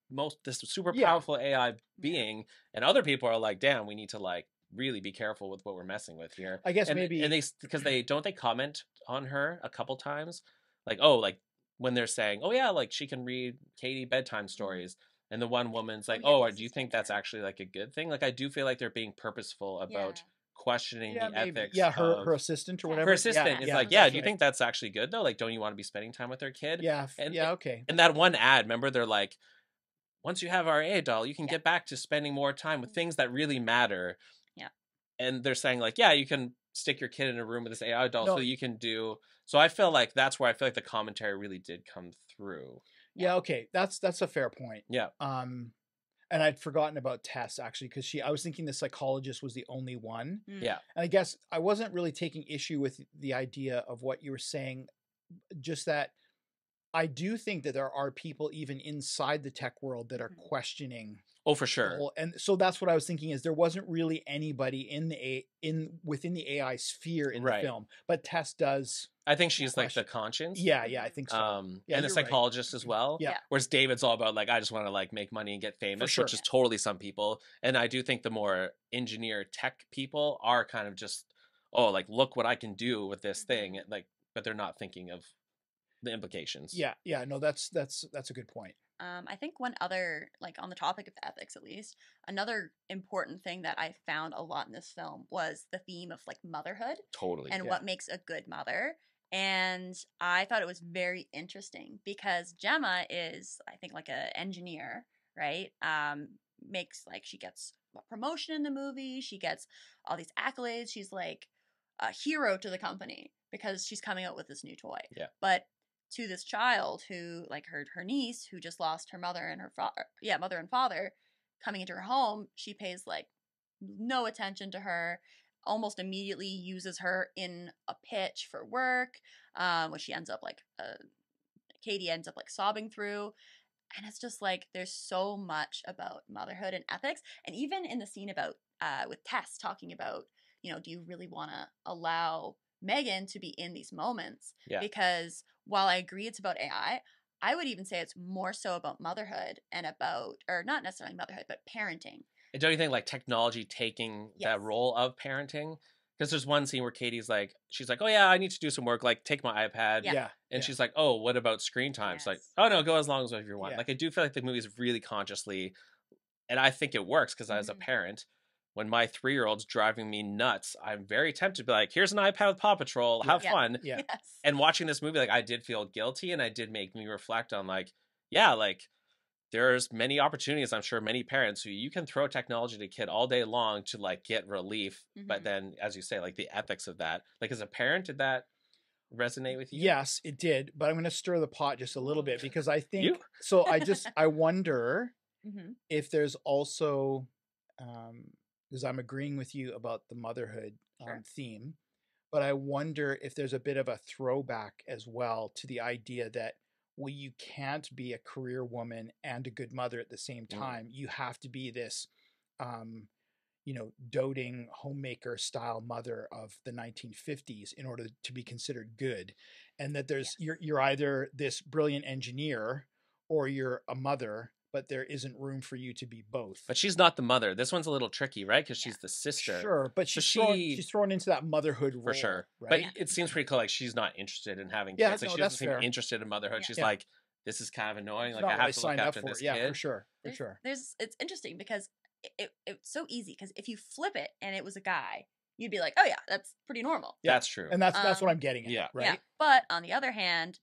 super powerful AI being, and other people are like, damn, we need to like really be careful with what we're messing with here. I guess and they because they comment on her a couple times, like, oh, like when they're saying, oh yeah, like she can read Katie bedtime stories, and the one woman's like, oh, do you think that's actually like a good thing? Like, I do feel like they're being purposeful about questioning the ethics. Yeah, her assistant or whatever. Her assistant is like, do you think that's actually good though? Like, don't you want to be spending time with their kid? Yeah, okay. And that one ad, remember, they're like, once you have our AI doll, you can get back to spending more time with things that really matter. Yeah. And they're saying like, yeah, you can stick your kid in a room with this AI doll so you can do. So I feel like that's where I feel like the commentary really did come through. Yeah, okay. That's a fair point. Yeah. And I'd forgotten about Tess, actually, because I was thinking the psychologist was the only one. Yeah. And I guess I wasn't really taking issue with the idea of what you were saying, just that I do think that there are people even inside the tech world that are questioning. Oh, for sure. And so that's what I was thinking, is there wasn't really anybody within the AI sphere in the film, but Tess does. I think she's like the conscience. Yeah, I think so. And the psychologist as well. Yeah. Whereas David's all about like, I just want to like make money and get famous, which is totally some people. And I do think the more engineer tech people are kind of just, oh, like, look what I can do with this thing. Like, but they're not thinking of the implications. Yeah. No, that's a good point. I think one other, like, on the topic of ethics at least, another important thing that I found a lot in this film was the theme of like motherhood. Totally. And what makes a good mother. And I thought it was very interesting because Gemma is, I think, like an engineer, right? Makes like, she gets a promotion in the movie. She gets all these accolades. She's like a hero to the company because she's coming out with this new toy. Yeah. But to this child who, like, her niece who just lost her mother and her mother and father coming into her home, she pays like no attention to her, almost immediately uses her in a pitch for work, which she ends up like Katie ends up like sobbing through. And it's just like, there's so much about motherhood and ethics. And even in the scene about with Tess talking about, you know, do you really want to allow M3GAN to be in these moments? Because while I agree it's about AI, I would even say it's more so about motherhood and about, or not necessarily motherhood, but parenting. And don't you think like technology taking that role of parenting? Because there's one scene where Katie's like, she's like, oh yeah, I need to do some work, like take my iPad. And she's like, oh, what about screen time? It's like, oh no, go as long as you want. Like, I do feel like the movie's really consciously, and I think it works because as a parent, when my 3-year-old's driving me nuts, I'm very tempted to be like, here's an iPad with Paw Patrol, have fun. Yeah. And watching this movie, like, I did feel guilty, and I did make me reflect on like, yeah, like, there's many opportunities, I'm sure, many parents who you can throw technology to a kid all day long to like get relief. But then, as you say, like the ethics of that, like as a parent, did that resonate with you? Yes, it did. But I'm going to stir the pot just a little bit because I think, You? so I wonder Mm-hmm. if there's also, because I'm agreeing with you about the motherhood Sure. theme, but I wonder if there's a bit of a throwback as well to the idea that, well, you can't be a career woman and a good mother at the same time. You have to be this, you know, doting homemaker style mother of the 1950s in order to be considered good. And that there's, you're either this brilliant engineer or you're a mother, but there isn't room for you to be both. But she's not the mother. This one's a little tricky, right? Because she's the sister. Sure, but So she's thrown into that motherhood role. For sure. Right? But it seems pretty cool. Like she's not interested in having Yeah, kids. Like no, she that's doesn't seem fair. interested in motherhood. She's Yeah. like, this is kind of annoying. It's Like not I what have to look signed up after for. this Yeah, kid. for sure. For sure. It's interesting because it's so easy, because if you flip it and it was a guy, you'd be like, oh yeah, that's pretty normal. Yeah. That's true. And that's what I'm getting at. Yeah. Right. Yeah. But on the other hand,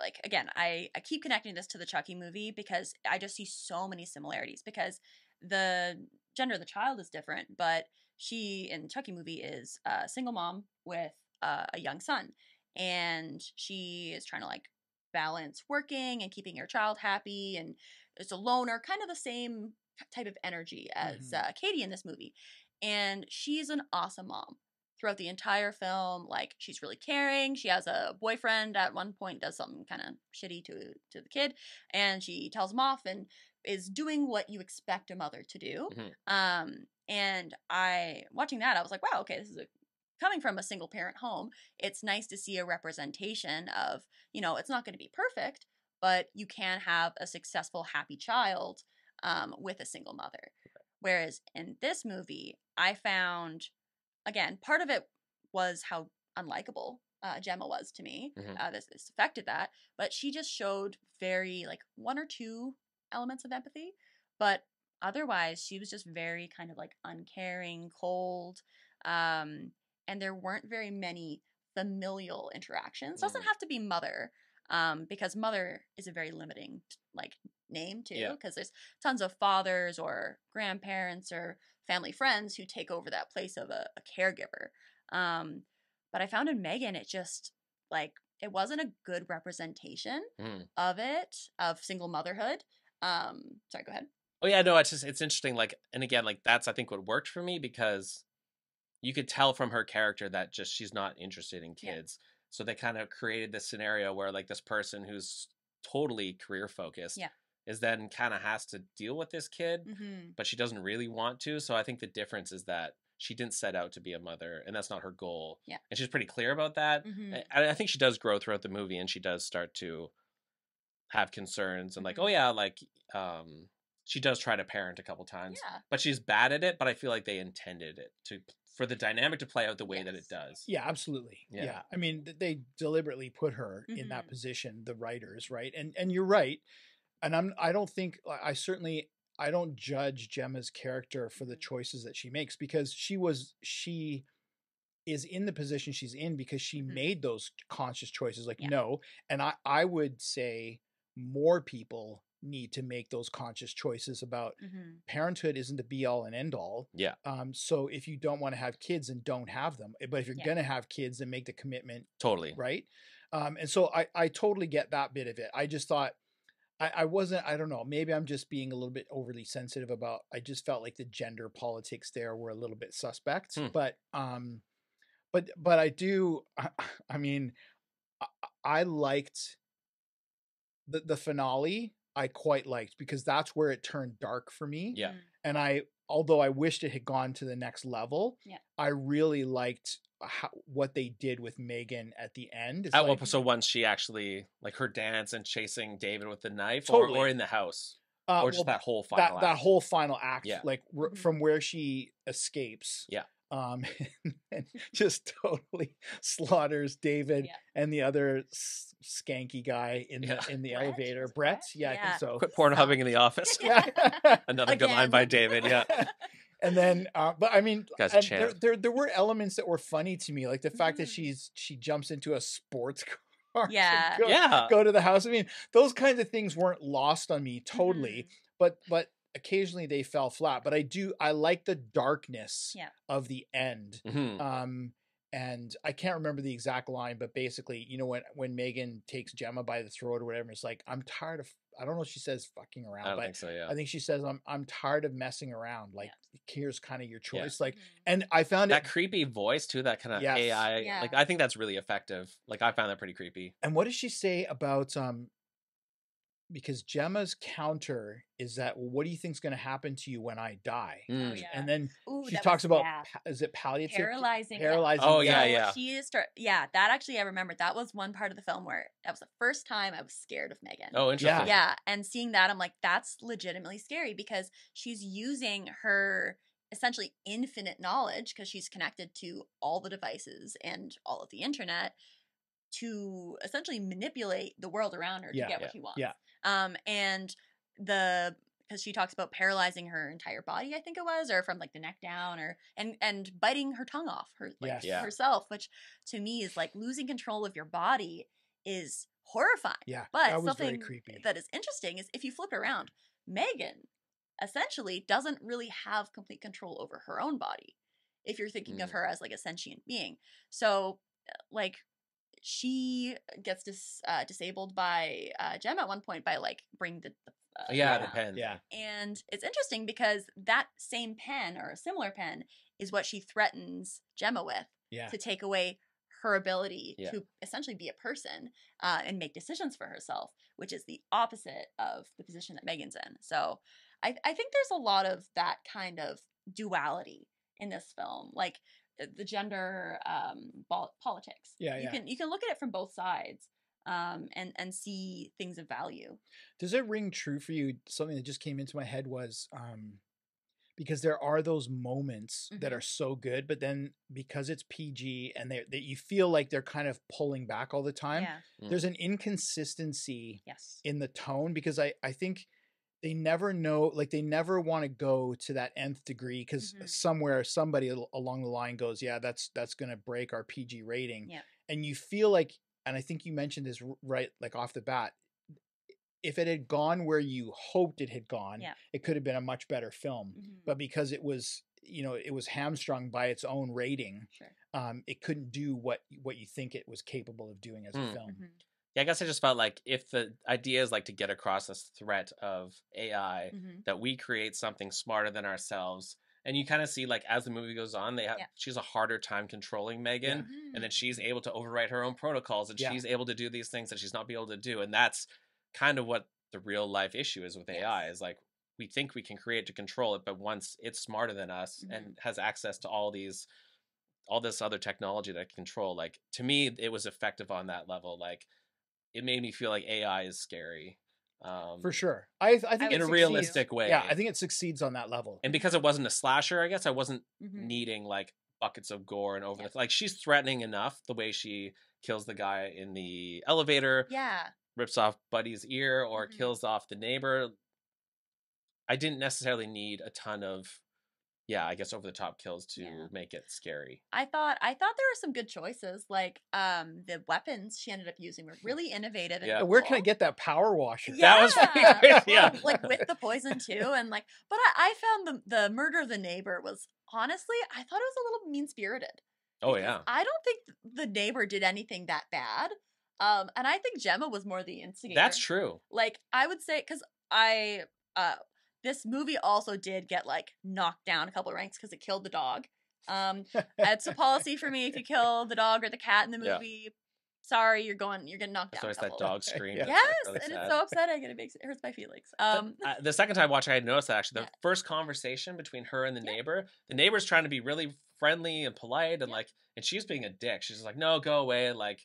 like again, I keep connecting this to the Chucky movie because I just see so many similarities, because the gender of the child is different, but she in the Chucky movie is a single mom with a young son, and she is trying to like balance working and keeping her child happy, and is a loner, kind of the same type of energy as Katie in this movie. And she's an awesome mom throughout the entire film. Like, she's really caring. She has a boyfriend at one point, does something kind of shitty to the kid, and she tells him off and is doing what you expect a mother to do. And watching that, I was like, wow, okay, this is coming from a single parent home. It's nice to see a representation of, you know, it's not going to be perfect, but you can have a successful, happy child with a single mother. Whereas in this movie, I found, again, part of it was how unlikable Gemma was to me. This affected that, but she just showed very, like, one or two elements of empathy, but otherwise she was just very kind of like uncaring, cold, and there weren't very many familial interactions. Doesn't have to be mother, because mother is a very limiting like name too, because there's tons of fathers or grandparents or family friends who take over that place of a caregiver. But I found in M3GAN, it just, like, it wasn't a good representation of single motherhood. Sorry, go ahead. Oh yeah, no, it's interesting. Like, and again, like that's I think what worked for me, because you could tell from her character that just she's not interested in kids. So they kind of created this scenario where like this person who's totally career focused is then kind of has to deal with this kid, but she doesn't really want to. So I think the difference is that she didn't set out to be a mother, and that's not her goal. Yeah, and she's pretty clear about that. I think she does grow throughout the movie, and she does start to have concerns and like, oh yeah, like she does try to parent a couple times, but she's bad at it. But I feel like they intended it for the dynamic to play out the way that it does. Yeah, absolutely. Yeah. I mean, they deliberately put her in that position, the writers, right? And you're right. And I don't judge Gemma's character for the choices that she makes, because she is in the position she's in because she made those conscious choices. Like, no. And I would say more people need to make those conscious choices about parenthood isn't the be all and end all. Yeah. So if you don't want to have kids, then don't have them. But if you're going to have kids, then make the commitment. Totally. Right. And so I totally get that bit of it. I just thought I don't know, maybe I'm just being a little bit overly sensitive about, I just felt like the gender politics there were a little bit suspect, but I do, I mean, I liked the finale. I quite liked, because that's where it turned dark for me. Yeah. And although I wished it had gone to the next level, I really liked what they did with M3GAN at the end. So once she actually, like, her dance and chasing David with the knife, or in the house, or just that whole final act. That whole final act, like from where she escapes. Yeah. And just totally slaughters David and the other skanky guy in the elevator. Brett? Yeah, I think so. Quit pornhubbing in the office. Another good line by David. Yeah. And then, but I mean, there were elements that were funny to me, like the fact that she jumps into a sports car Yeah. to go to the house. I mean, those kinds of things weren't lost on me totally, but occasionally they fell flat. But I like the darkness of the end. And I can't remember the exact line, but basically, you know, when M3GAN takes Gemma by the throat or whatever, it's like, I'm tired of, I don't know if she says fucking around, I don't but think so, yeah. I think she says, I'm tired of messing around. Like, here's kind of your choice. Yeah. Like, and I found that creepy voice too, that kind of AI. Yeah. Like, I think that's really effective. Like, I found that pretty creepy. And what does she say about, because Gemma's counter is that, well, what do you think's going to happen to you when I die? And then she talks about, is it palliative? Paralyzing. Oh, yeah. She is, that actually I remember. That was one part of the film where that was the first time I was scared of M3GAN. Oh, interesting. Yeah. And seeing that, I'm like, that's legitimately scary because she's using her essentially infinite knowledge because she's connected to all the devices and all of the internet to essentially manipulate the world around her to get what she wants. And because she talks about paralyzing her entire body, I think it was, or from like the neck down, or and biting her tongue off herself, which to me is like losing control of your body is horrifying. But that was something very creepy. that is interesting is if you flip it around, M3GAN essentially doesn't really have complete control over her own body if you're thinking of her as like a sentient being. So like she gets disabled by Gemma at one point by like bringing the pen. And it's interesting because that same pen or a similar pen is what she threatens Gemma with to take away her ability to essentially be a person and make decisions for herself, which is the opposite of the position that M3GAN's in. So I think there's a lot of that kind of duality in this film, like the gender politics. You can look at it from both sides and see things of value. Does it ring true for you? Something that just came into my head was because there are those moments that are so good, but then because it's PG and that you feel like they're kind of pulling back all the time, there's an inconsistency in the tone, because I think they never know, like they never want to go to that nth degree, because somewhere somebody along the line goes, that's going to break our PG rating. And you feel like, and I think you mentioned this right, like off the bat, if it had gone where you hoped it had gone, it could have been a much better film. But because it was, it was hamstrung by its own rating, it couldn't do what you think it was capable of doing as a film. Yeah, I guess I just felt like if the idea is like to get across this threat of AI, that we create something smarter than ourselves. And you kind of see, like, as the movie goes on, she's a harder time controlling M3GAN, and then she's able to overwrite her own protocols, and she's able to do these things that she's not be able to do. And that's kind of what the real life issue is with AI, is like, we think we can create to control it, but once it's smarter than us and has access to all this other technology that can control, like, to me, it was effective on that level. Like, it made me feel like AI is scary. For sure. I think in a realistic way. Yeah, I think it succeeds on that level. And because it wasn't a slasher, I guess I wasn't needing like buckets of gore and over the like she's threatening enough, the way she kills the guy in the elevator. Rips off Buddy's ear or kills off the neighbor. I didn't necessarily need a ton of I guess over the top kills to make it scary. I thought there were some good choices. Like the weapons she ended up using were really innovative. And where can I get that power washer? That was like with the poison too, and like. But I found the murder of the neighbor was honestly, I thought it was a little mean spirited. Oh yeah. I don't think the neighbor did anything that bad. And I think Gemma was more the instigator. That's true. Like I would say, because this movie also did get like knocked down a couple of ranks because it killed the dog. It's a policy for me, if you kill the dog or the cat in the movie, sorry, you're getting knocked down. So it's that dog scream. Yes, really and it's so upsetting and it hurts my feelings. The second time watching, I had noticed that actually the first conversation between her and the neighbor's trying to be really friendly and polite and like, and she's being a dick. She's like, no, go away. Like,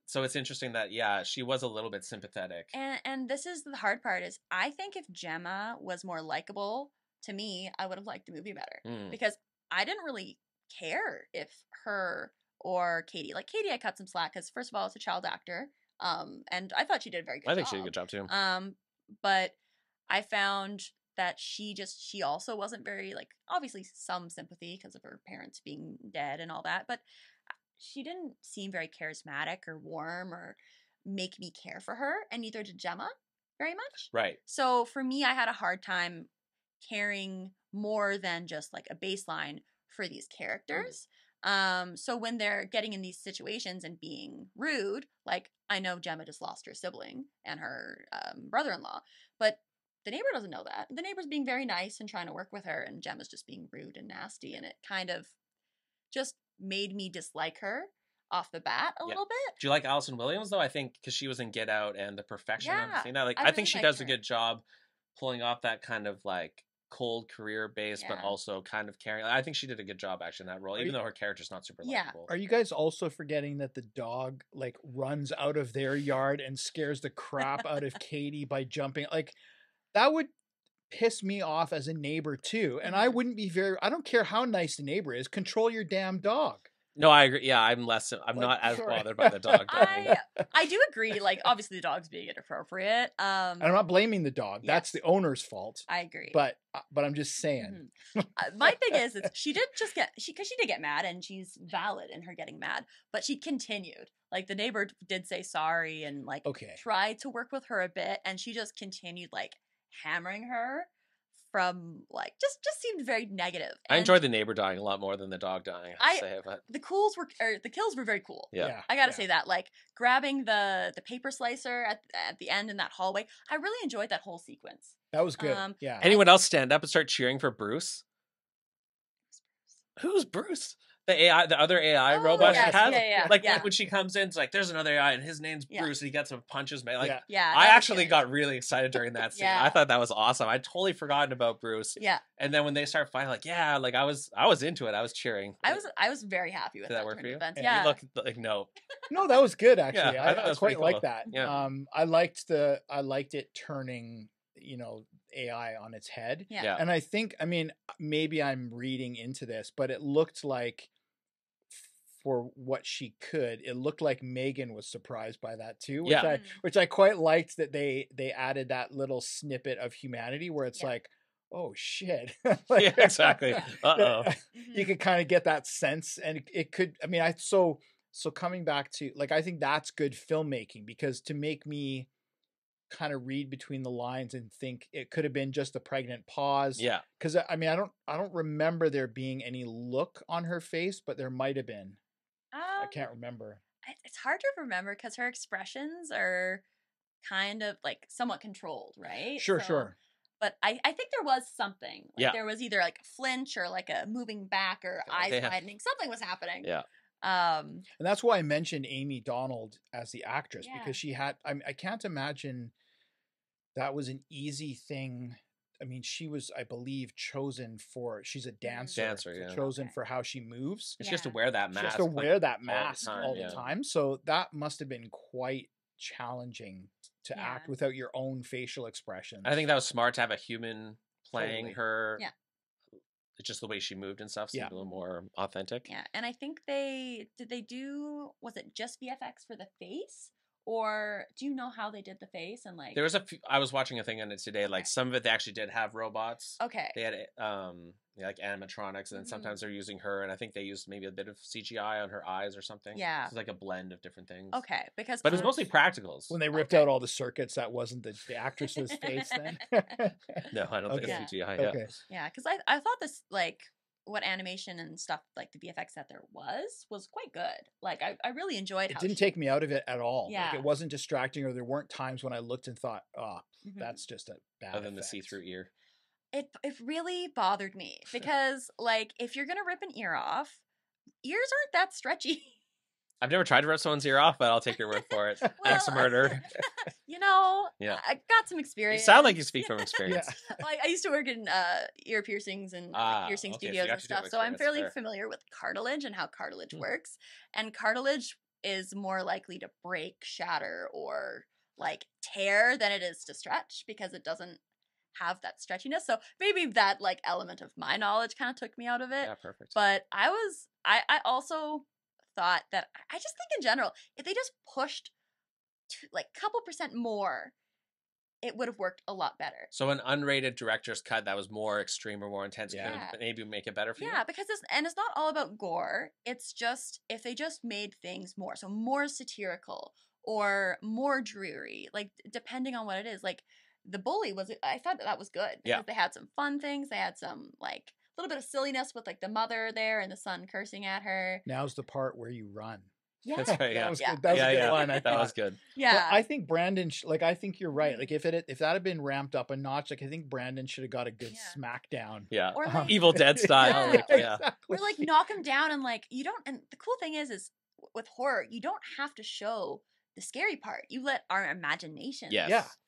so it's interesting that, she was a little bit sympathetic. And this is the hard part is I think if Gemma was more likable to me, I would have liked the movie better because I didn't really care if her or Katie, like Katie, I cut some slack because first of all, it's a child actor. And I thought she did a very good job. I think she did a good job too. But I found that she also wasn't very, like, obviously some sympathy because of her parents being dead and all that, but she didn't seem very charismatic or warm or make me care for her, and neither did Gemma very much. Right. So for me, I had a hard time caring more than just like a baseline for these characters. So when they're getting in these situations and being rude, like I know Gemma just lost her sibling and her brother-in-law, but the neighbor doesn't know that. The neighbor's being very nice and trying to work with her, and Gemma's just being rude and nasty, and it kind of just made me dislike her off the bat a little bit. Do you like Allison Williams though? I think because she was in Get Out and The Perfection and everything. Like I really think she liked does her. a good job pulling off that kind of like cold career base, but Yeah. also kind of caring. I think she did a good job actually in that role, even though her character's not super Yeah. likable. Are you guys also forgetting that the dog like runs out of their yard and scares the crap out of Katie by jumping? Like that would piss me off as a neighbor too. And I wouldn't be I don't care how nice the neighbor is, control your damn dog. No, I agree. Yeah, I'm Like, not as sorry. bothered by the dog dying. I do agree. Like, obviously, the dog's being inappropriate. And I'm not blaming the dog. That's the owner's fault. I agree. But I'm just saying. My thing is she did just get because she did get mad, and she's valid in her getting mad. But she continued. Like the neighbor did say sorry and like tried to work with her a bit, and she just continued like hammering her from like just seemed very negative. I enjoyed the neighbor dying a lot more than the dog dying. The kills were very cool. Yeah. I gotta say that, like grabbing the paper slicer at the end in that hallway, I really enjoyed that whole sequence. That was good. Yeah. Anyone else stand up and start cheering for Bruce? Who's Bruce? The other AI robot she has. Like when she comes in, it's like there's another AI and his name's Bruce, and he gets some punches made. Like I actually got really excited during that scene. I thought that was awesome. I'd totally forgotten about Bruce. Yeah. And then when they start fighting, like like I was into it. I was cheering. I was very happy with Did that work for you? Event. Yeah. You look like no, that was good actually. Yeah, I quite cool. like that. Yeah. I liked it turning AI on its head. Yeah. And I think, I mean, maybe I'm reading into this, but it looked like for what she could, it looked like M3GAN was surprised by that too, which I quite liked that they added that little snippet of humanity where it's like, oh shit. Like, yeah, exactly. You could kind of get that sense, and it could, I mean, so coming back to like, I think that's good filmmaking, because to make me kind of read between the lines and think it could have been just a pregnant pause. Yeah. Because I mean, I don't remember there being any look on her face, but there might have been. I can't remember. It's hard to remember because her expressions are kind of like somewhat controlled, right? Sure. But I think there was something. Like there was either like a flinch or like a moving back or eyes widening. Something was happening. Yeah. And that's why I mentioned Amy Donald as the actress, because she had, I can't imagine that was an easy thing. I mean, she was, I believe, chosen for, she's a dancer, chosen for how she moves. She has to wear that mask. She has to wear that mask all the time. So that must have been quite challenging to act without your own facial expressions. I think that was smart to have a human playing her. Yeah. Just the way she moved and stuff seemed a little more authentic. Yeah, and I think was it just VFX for the face? Or do you know how they did the face? And like, there was I was watching a thing on it today. Like some of it, they actually did have robots. Okay. They had like animatronics, and then sometimes they're using her, and I think they used maybe a bit of CGI on her eyes or something. Yeah. It's like a blend of different things. Okay, but it was mostly practicals. When they ripped out all the circuits, that wasn't the actress's face then. No, I don't think it's CGI. Okay. Yeah, because I thought this like what animation and stuff like the VFX that there was quite good. Like I really enjoyed it. Didn't take me out of it at all. Yeah. Like, it wasn't distracting, or there weren't times when I looked and thought, oh, that's just a bad other than the see-through ear. It really bothered me because like if you're gonna rip an ear off, ears aren't that stretchy. I've never tried to rip someone's ear off, but I'll take your word for it. Ex murder. I got some experience. You sound like you speak from experience. Like I used to work in ear piercings and piercing studios and stuff, so I'm fairly familiar with cartilage and how cartilage works. And cartilage is more likely to break, shatter, or like tear than it is to stretch because it doesn't have that stretchiness. So maybe that like element of my knowledge kind of took me out of it. Yeah, perfect. But I also thought that I just think in general, if they just pushed to like a couple % more, it would have worked a lot better. So an unrated director's cut that was more extreme or more intense could maybe make it better for you? Yeah, because it's not all about gore. It's just if they just made things more satirical or more dreary, like depending on what it is. Like The Bully I thought that was good because they had some fun things. They had some like a little bit of silliness with like the mother there and the son cursing at her. Now's the part where you run. Yeah, That's right. Yeah, that was good. That was a good one. That was good. Yeah, but I think Brandon, like I think you're right. Like if that had been ramped up a notch, like I think Brandon should have got a good smackdown. Yeah, or like, Evil Dead style. Exactly. or like knock him down and like you don't. And the cool thing is with horror, you don't have to show the scary part. You let our imagination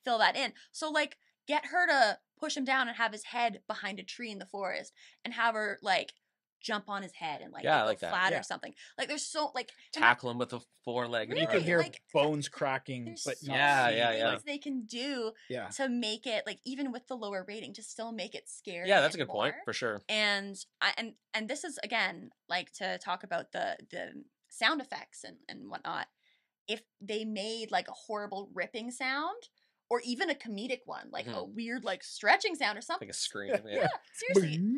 fill that in. So like get her to push him down and have his head behind a tree in the forest and have her like jump on his head and like go like flat or something. Like there's so like tackle him with a foreleg. Really? You can hear like, bones cracking, but so not things they can do to make it like even with the lower rating to still make it scary. Yeah, that's a good point for sure. And this is again like to talk about the sound effects and whatnot. If they made like a horrible ripping sound or even a comedic one, like a weird like stretching sound or something, like a scream. Yeah, seriously.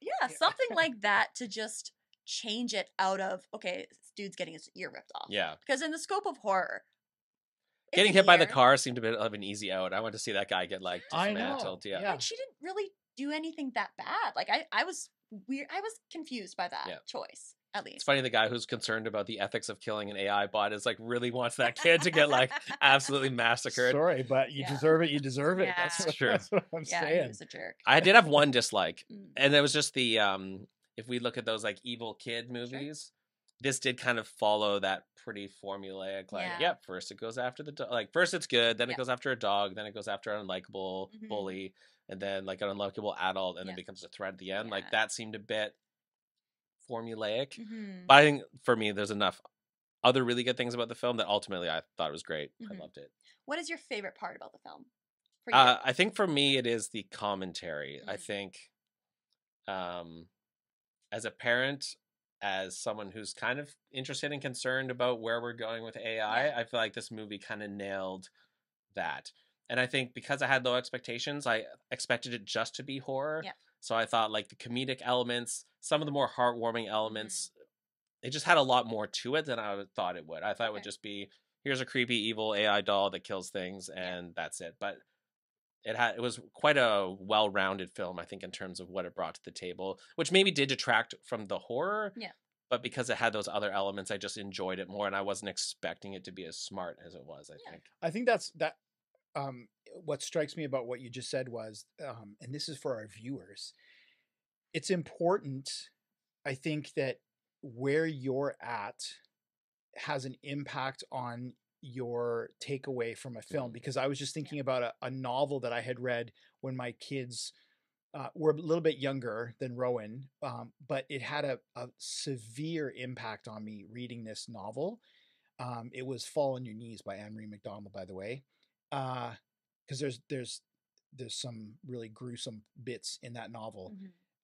Yeah, something like that to just change it out of, okay, this dude's getting his ear ripped off. Yeah. Because in the scope of horror, getting hit by the car seemed a bit of an easy out. I want to see that guy get like dismantled. Yeah. Like she didn't really do anything that bad. Like I was weird. I was confused by that choice. At least it's funny the guy who's concerned about the ethics of killing an AI bot is like really wants that kid to get like absolutely massacred. Sorry, but you deserve it. You deserve it. Yeah. That's true. That's what I'm saying. He was a jerk. I did have one dislike, and it was just the if we look at those like evil kid movies, this did kind of follow that pretty formulaic. Like, first it goes after the dog. Like first it's good, then it goes after a dog, then it goes after an unlikable bully, and then like an unlikable adult, and then becomes a threat at the end. Like that seemed a bit formulaic, but I think for me there's enough other really good things about the film that ultimately I thought it was great. I loved it. What is your favorite part about the film for you? I think for me it is the commentary. I think as a parent, as someone who's kind of interested and concerned about where we're going with AI, I feel like this movie kind of nailed that. And I think because I had low expectations, I expected it just to be horror. So I thought like the comedic elements, some of the more heartwarming elements, it just had a lot more to it than I thought it would. I thought it would just be, here's a creepy evil AI doll that kills things and that's it. But it was quite a well-rounded film, I think, in terms of what it brought to the table, which maybe did detract from the horror. But because it had those other elements, I just enjoyed it more, and I wasn't expecting it to be as smart as it was, I think. I think that's what strikes me about what you just said was, and this is for our viewers, it's important, I think, that where you're at has an impact on your takeaway from a film. Because I was just thinking about a novel that I had read when my kids were a little bit younger than Rowan, but it had a severe impact on me reading this novel. It was Fall on Your Knees by Anne-Marie MacDonald, by the way. Because there's some really gruesome bits in that novel,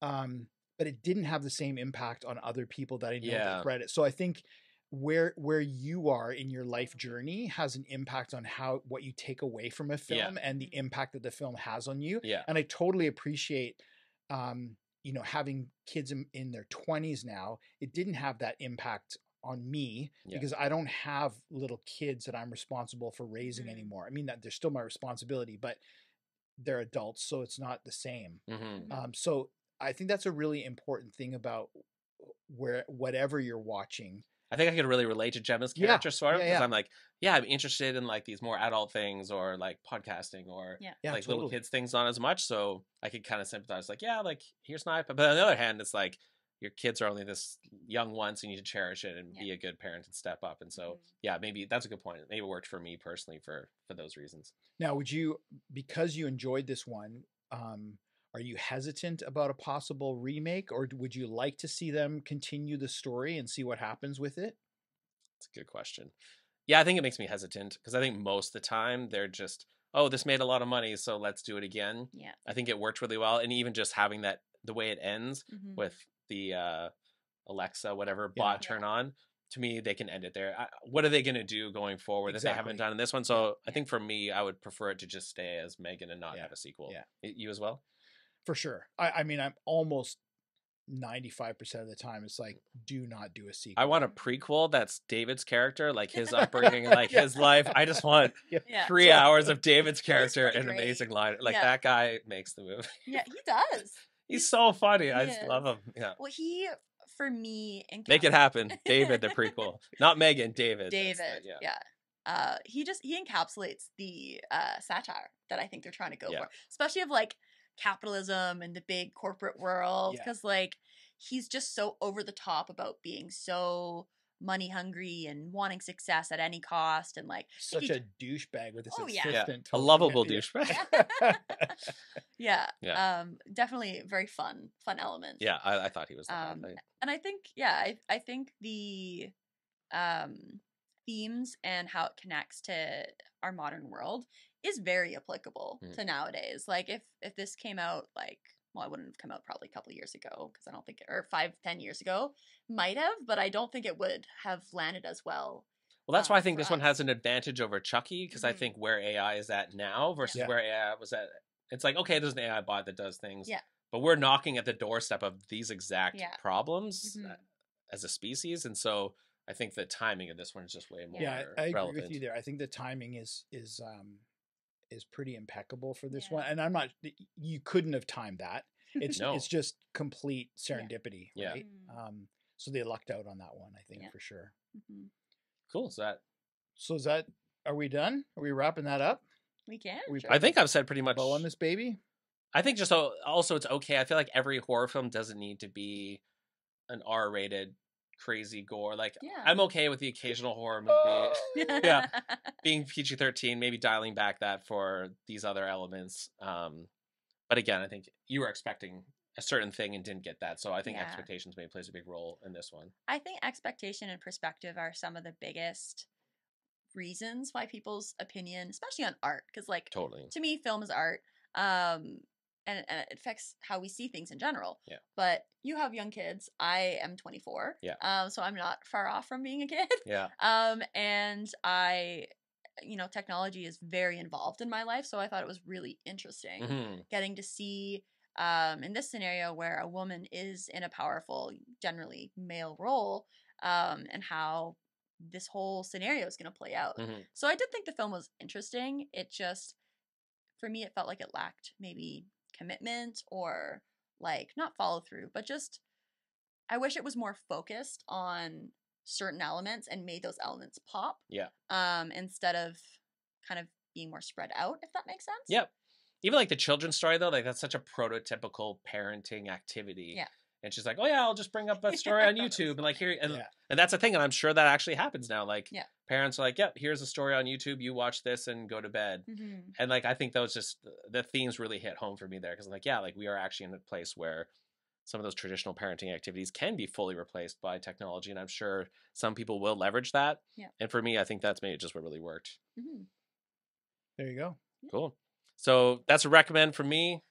but it didn't have the same impact on other people that I know that read it. So I think where you are in your life journey has an impact on what you take away from a film and the impact that the film has on you. And I totally appreciate, having kids in their 20s now. It didn't have that impact on me because I don't have little kids that I'm responsible for raising anymore. I mean, that they're still my responsibility, but they're adults, so it's not the same. So I think that's a really important thing about whatever you're watching. I think I could really relate to Gemma's character sort of because I'm like, I'm interested in like these more adult things or like podcasting or like little kids things not as much. So I could kind of sympathize like, like here's an iPad. But on the other hand, it's like your kids are only this young once, you need to cherish it and be a good parent and step up. And so, maybe that's a good point. Maybe it worked for me personally for those reasons. Now, would you, because you enjoyed this one, are you hesitant about a possible remake, or would you like to see them continue the story and see what happens with it? That's a good question. Yeah, I think it makes me hesitant because I think most of the time they're just, oh, this made a lot of money, so let's do it again. Yeah. I think it worked really well. And even just having that, the way it ends with the Alexa, whatever bot turn on, to me, they can end it there. What are they going to do going forward that they haven't done in this one? So I think for me, I would prefer it to just stay as M3GAN and not have a sequel. You as well? For sure. I mean, I'm almost 95% of the time, it's like, do not do a sequel. I want a prequel that's David's character, like his upbringing, like his life. I just want 3 hours of David's character and amazing line. Like that guy makes the movie. Yeah, he does. He's so funny. I just love him. Yeah. Well, for me, make it happen, David, the prequel, not Megan, David. David, he encapsulates the satire that I think they're trying to go for, especially of like capitalism and the big corporate world, because like he's just so over the top about being so money hungry and wanting success at any cost, and like such a douchebag with his assistant. A lovable douchebag. Definitely very fun element. I thought he was and I think I think the themes and how it connects to our modern world is very applicable to nowadays. Like if this came out like, well, it wouldn't have come out probably a couple of years ago, because I don't think, or 5-10 years ago, might have, but I don't think it would have landed as well. Well, that's why I think this one has an advantage over Chucky, because I think where AI is at now versus where AI was at, it's like, okay, there's an AI bot that does things, but we're knocking at the doorstep of these exact problems as a species, and so I think the timing of this one is just way more I relevant. agree with you there. I think the timing is pretty impeccable for this one, and I'm not. You couldn't have timed that. It's it's just complete serendipity, right? So they lucked out on that one, I think, for sure. Cool. So is that? Are we done? Are we wrapping that up? We can. I think I've said pretty much. Bow on this baby. I think just also it's okay. I feel like every horror film doesn't need to be an R-rated crazy gore. Like I'm okay with the occasional horror movie being PG-13, maybe dialing back that for these other elements, but again, I think you were expecting a certain thing and didn't get that, so I think expectations maybe plays a big role in this one. I think expectation and perspective are some of the biggest reasons why people's opinion, especially on art, because like to me film is art, and it affects how we see things in general. But you have young kids. I am 24. So I'm not far off from being a kid. And technology is very involved in my life. So I thought it was really interesting getting to see in this scenario where a woman is in a powerful, generally male role, and how this whole scenario is going to play out. So I did think the film was interesting. It just, for me, it felt like it lacked maybe commitment or like not follow through, but just I wish it was more focused on certain elements and made those elements pop instead of kind of being more spread out, if that makes sense. Even like the children's story though, like that's such a prototypical parenting activity. And she's like, oh yeah, I'll just bring up a story on YouTube and like here and that's the thing, and I'm sure that actually happens now. Like parents are like, yep, here's a story on YouTube, you watch this and go to bed. And like I think those just the themes really hit home for me there, because I'm like, like we are actually in a place where some of those traditional parenting activities can be fully replaced by technology, and I'm sure some people will leverage that. And for me, I think that's maybe just what really worked. There you go. Cool. So that's a recommend from me.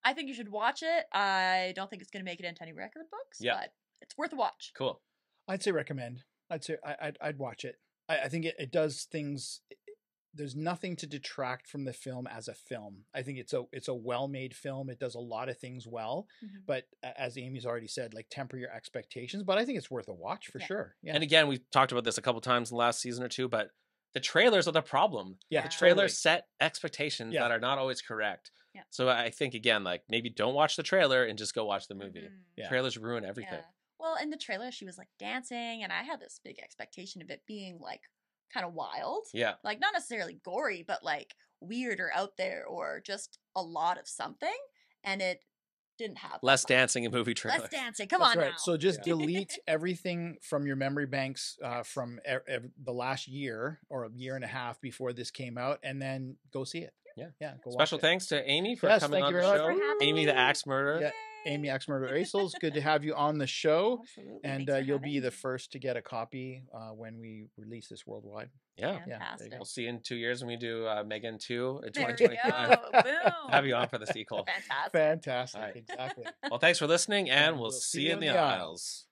I think you should watch it. I don't think it's going to make it into any record books, but it's worth a watch. Cool. I'd say recommend. I'd say I'd watch it. I think it does things. There's nothing to detract from the film as a film. I think it's a well-made film. It does a lot of things well, but as Amy's already said, like temper your expectations. But I think it's worth a watch for sure. And again, we've talked about this a couple times in the last season or two, but the trailers are the problem. The trailers set expectations that are not always correct. So I think, again, like maybe don't watch the trailer and just go watch the movie. Trailers ruin everything. Well, in the trailer, she was like dancing, and I had this big expectation of it being like kind of wild. Like not necessarily gory, but like weird or out there or just a lot of something. And it didn't have less dancing in movie trailers. Less dancing. Come on now. So just delete everything from your memory banks from the last year or a year and a half before this came out, and then go see it. Go Special thanks to Amy for coming on the show. Amy the Axe Murderer. Amy Axe Murderer Acels. Good to have you on the show. Absolutely. And you'll be the first to get a copy when we release this worldwide. Fantastic. We'll see you in 2 years when we do M3GAN 2 in There 2025. we go. Boom. Have you on for the sequel. Fantastic. Fantastic. Right. Exactly. Well, thanks for listening, and we'll see you in the aisles.